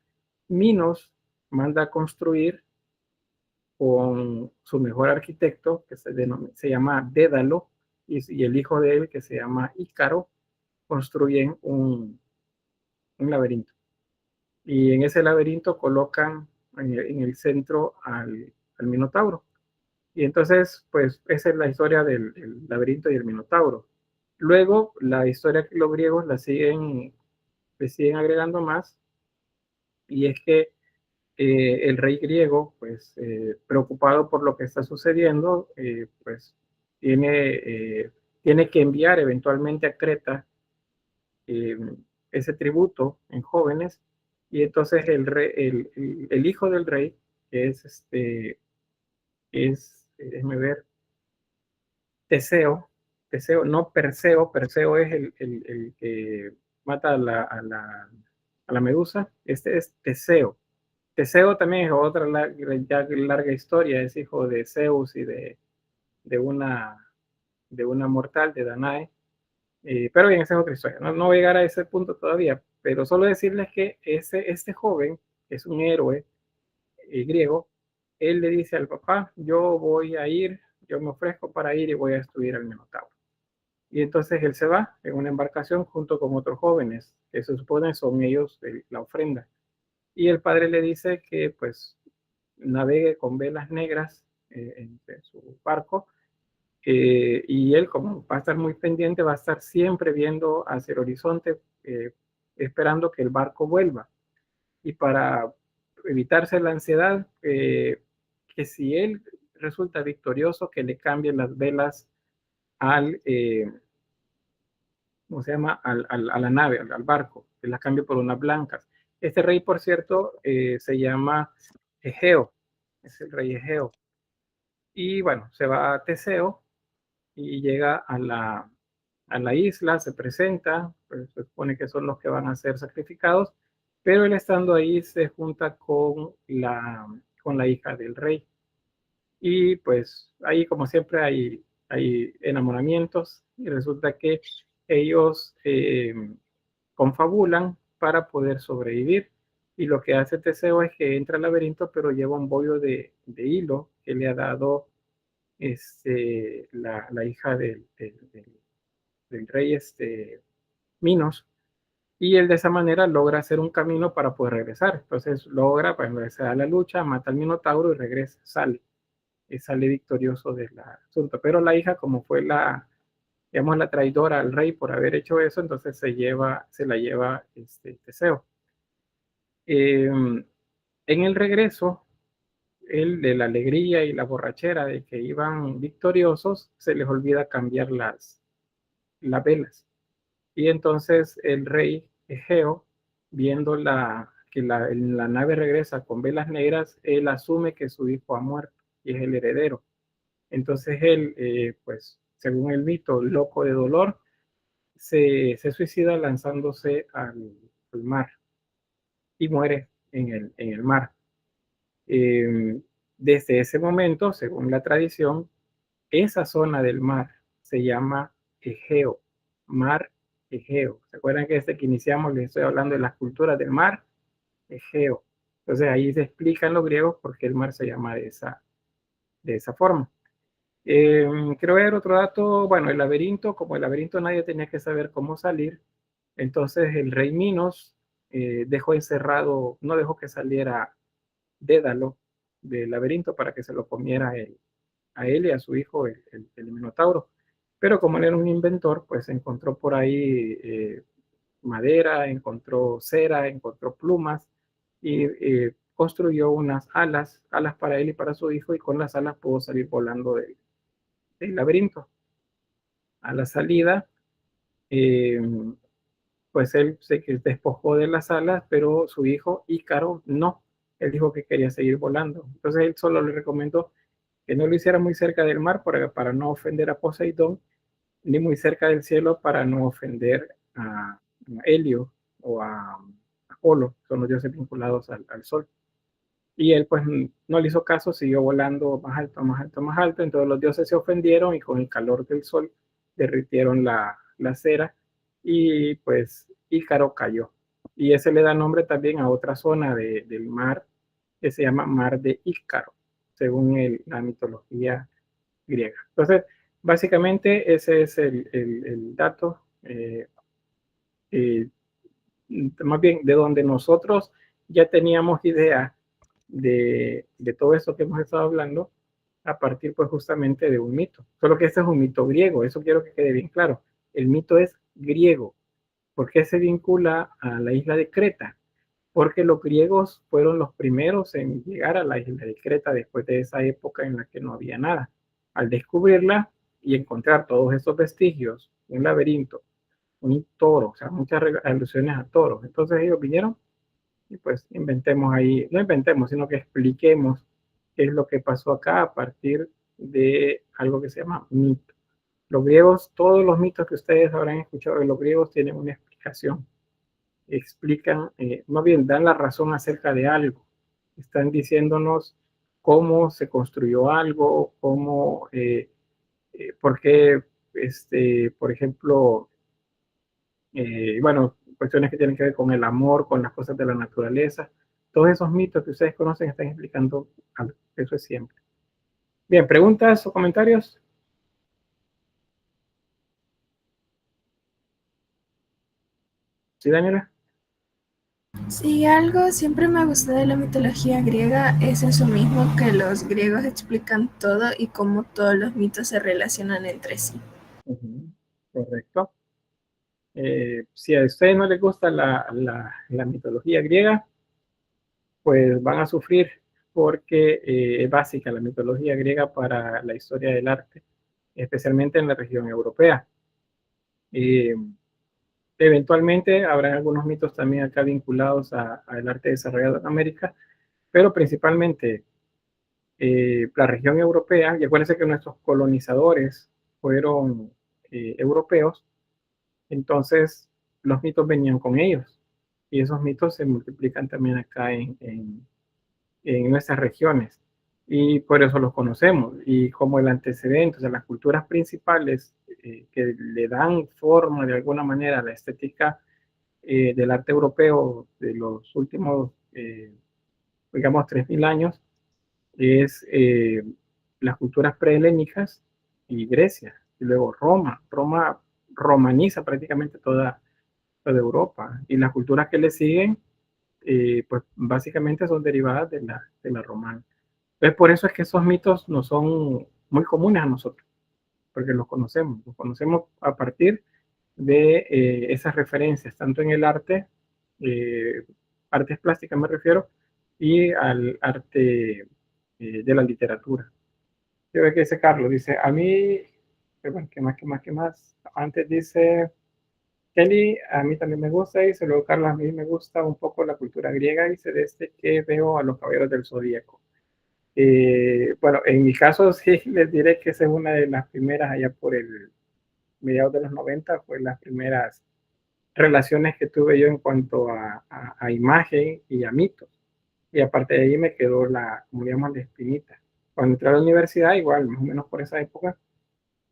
Minos manda a construir con su mejor arquitecto, que se llama Dédalo, y el hijo de él, que se llama Ícaro, construyen un laberinto. Y en ese laberinto colocan en el centro al Minotauro. Y entonces, pues esa es la historia del laberinto y el Minotauro. Luego, la historia que los griegos le siguen agregando más, y es que el rey griego, pues preocupado por lo que está sucediendo, pues tiene que enviar eventualmente a Creta eh, ese tributo en jóvenes, y entonces el hijo del rey, que déjeme ver, Teseo, Teseo, no Perseo, Perseo es el que mata a la medusa, este es Teseo. Teseo también es otra larga historia, es hijo de Zeus y de una, de una mortal, de Danae. Pero bien, esa es otra historia. No voy a llegar a ese punto todavía, pero solo decirles que este joven es un héroe griego. Él le dice al papá, yo voy a ir, yo me ofrezco para ir y voy a destruir al Minotauro. Y entonces él se va en una embarcación junto con otros jóvenes, que se supone son ellos la ofrenda. Y el padre le dice que pues navegue con velas negras en su barco, y él, como va a estar muy pendiente, va a estar siempre viendo hacia el horizonte, esperando que el barco vuelva. Y para evitarse la ansiedad, que si él resulta victorioso, que le cambien las velas ¿cómo se llama? A la nave, al barco, que las cambie por unas blancas. Este rey, por cierto, se llama Egeo, es el rey Egeo. Y bueno, se va a Teseo y llega a la isla, se presenta, pues se supone que son los que van a ser sacrificados, pero él estando ahí se junta con la hija del rey. Y pues ahí, como siempre, hay enamoramientos, y resulta que ellos confabulan para poder sobrevivir. Y lo que hace Teseo es que entra al laberinto, pero lleva un bollo de hilo que le ha dado la hija del rey Minos, y él de esa manera logra hacer un camino para poder regresar. Entonces logra, pues se da la lucha, mata al Minotauro y regresa, sale. Y sale victorioso del asunto. Pero la hija, como fue digamos, la traidora al rey por haber hecho eso, entonces se la lleva Teseo. En el regreso, él, de la alegría y la borrachera de que iban victoriosos, se les olvida cambiar las velas. Y entonces el rey Egeo, viendo que la nave regresa con velas negras, él asume que su hijo ha muerto y es el heredero. Entonces él, pues, según el mito, loco de dolor, se suicida lanzándose al mar y muere en el mar. Desde ese momento, según la tradición, esa zona del mar se llama Egeo, mar Egeo. ¿Se acuerdan que desde que iniciamos les estoy hablando de las culturas del mar? Egeo. Entonces ahí se explican los griegos por qué el mar se llama de esa forma. Quiero ver otro dato. Bueno, el laberinto, como el laberinto nadie tenía que saber cómo salir, entonces el rey Minos dejó encerrado, no dejó que saliera Dédalo del laberinto para que se lo comiera a él y a su hijo, el Minotauro. Pero como él era un inventor, pues encontró por ahí madera, encontró cera, encontró plumas y construyó unas alas para él y para su hijo, y con las alas pudo salir volando del laberinto. A la salida, pues él se despojó de las alas, pero su hijo Ícaro no. Él dijo que quería seguir volando. Entonces él solo le recomendó que no lo hiciera muy cerca del mar para no ofender a Poseidón, ni muy cerca del cielo para no ofender a Helio o a Apolo, son los dioses vinculados al sol. Y él pues no le hizo caso, siguió volando más alto, más alto, más alto. Entonces los dioses se ofendieron y con el calor del sol derritieron la cera y pues Ícaro cayó. Y ese le da nombre también a otra zona del mar que se llama Mar de Ícaro, según la mitología griega. Entonces, básicamente ese es el dato, más bien de donde nosotros ya teníamos idea de todo eso que hemos estado hablando, a partir pues justamente de un mito. Solo que este es un mito griego, eso quiero que quede bien claro. El mito es griego. ¿Por qué se vincula a la isla de Creta? Porque los griegos fueron los primeros en llegar a la isla de Creta después de esa época en la que no había nada. Al descubrirla y encontrar todos esos vestigios, un laberinto, un toro, o sea, muchas alusiones a toros. Entonces ellos vinieron y pues inventemos ahí, no inventemos, sino que expliquemos qué es lo que pasó acá a partir de algo que se llama mito. Los griegos, todos los mitos que ustedes habrán escuchado de los griegos tienen una explicación. Explican, más bien dan la razón acerca de algo. Están diciéndonos cómo se construyó algo, cómo, por qué, por ejemplo, bueno, cuestiones que tienen que ver con el amor, con las cosas de la naturaleza. Todos esos mitos que ustedes conocen están explicando algo. Eso es siempre. Bien, ¿preguntas o comentarios? ¿Sí, Daniela? Si algo siempre me gustó de la mitología griega es eso mismo, que los griegos explican todo y cómo todos los mitos se relacionan entre sí. Correcto. Si a ustedes no les gusta la mitología griega, pues van a sufrir porque es básica la mitología griega para la historia del arte, especialmente en la región europea. Eventualmente habrá algunos mitos también acá vinculados al arte desarrollado en América, pero principalmente la región europea. Y acuérdense que nuestros colonizadores fueron europeos, entonces los mitos venían con ellos y esos mitos se multiplican también acá en nuestras regiones y por eso los conocemos. Y como el antecedente, o sea, las culturas principales que le dan forma de alguna manera a la estética del arte europeo de los últimos, digamos, 3000 años, es las culturas prehelénicas y Grecia, y luego Roma. Roma romaniza prácticamente toda de Europa, y las culturas que le siguen, pues básicamente son derivadas de la romana. Entonces, por eso es que esos mitos no son muy comunes a nosotros, porque los conocemos a partir de esas referencias, tanto en el arte, artes plásticas me refiero, y al arte de la literatura. Yo veo que dice Carlos, dice, a mí, bueno, ¿qué más? Antes dice Kelly, a mí también me gusta, dice, luego Carlos, a mí me gusta un poco la cultura griega, dice, desde que veo a los caballeros del Zodíaco. Bueno, en mi caso sí les diré que esa es una de las primeras, allá por el mediados de los 90, fue las primeras relaciones que tuve yo en cuanto a imagen y a mitos. Y aparte de ahí me quedó como digamos, la espinita. Cuando entré a la universidad, igual, más o menos por esa época,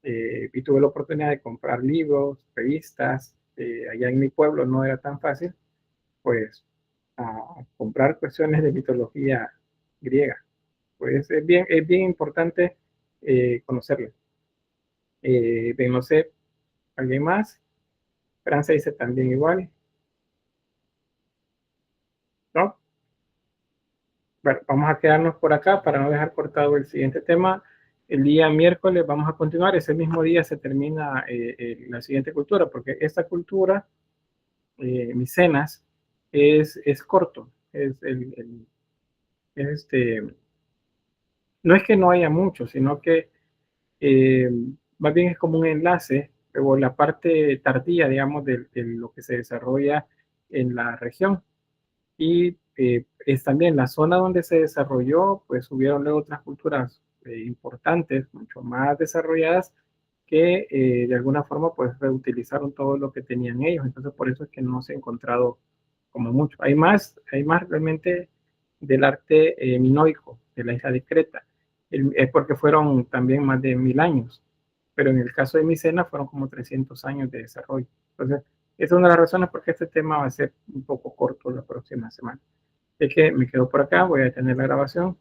y tuve la oportunidad de comprar libros, revistas, allá en mi pueblo no era tan fácil, pues a comprar cuestiones de mitología griega. Pues es bien importante conocerlo. No sé, ¿alguien más? Francia dice también igual, ¿no? Bueno, vamos a quedarnos por acá para no dejar cortado el siguiente tema. El día miércoles vamos a continuar. Ese mismo día se termina la siguiente cultura, porque esta cultura, Micenas, es corto. No es que no haya mucho, sino que más bien es como un enlace, o la parte tardía, digamos, de lo que se desarrolla en la región. Y es también la zona donde se desarrolló, pues hubieron luego otras culturas importantes, mucho más desarrolladas, que de alguna forma pues reutilizaron todo lo que tenían ellos. Entonces por eso es que no se ha encontrado como mucho. Hay más realmente del arte minoico de la isla de Creta. Es porque fueron también más de 1000 años, pero en el caso de Micena fueron como 300 años de desarrollo. Entonces, esa es una de las razones por qué este tema va a ser un poco corto la próxima semana. Es que me quedo por acá, voy a detener la grabación.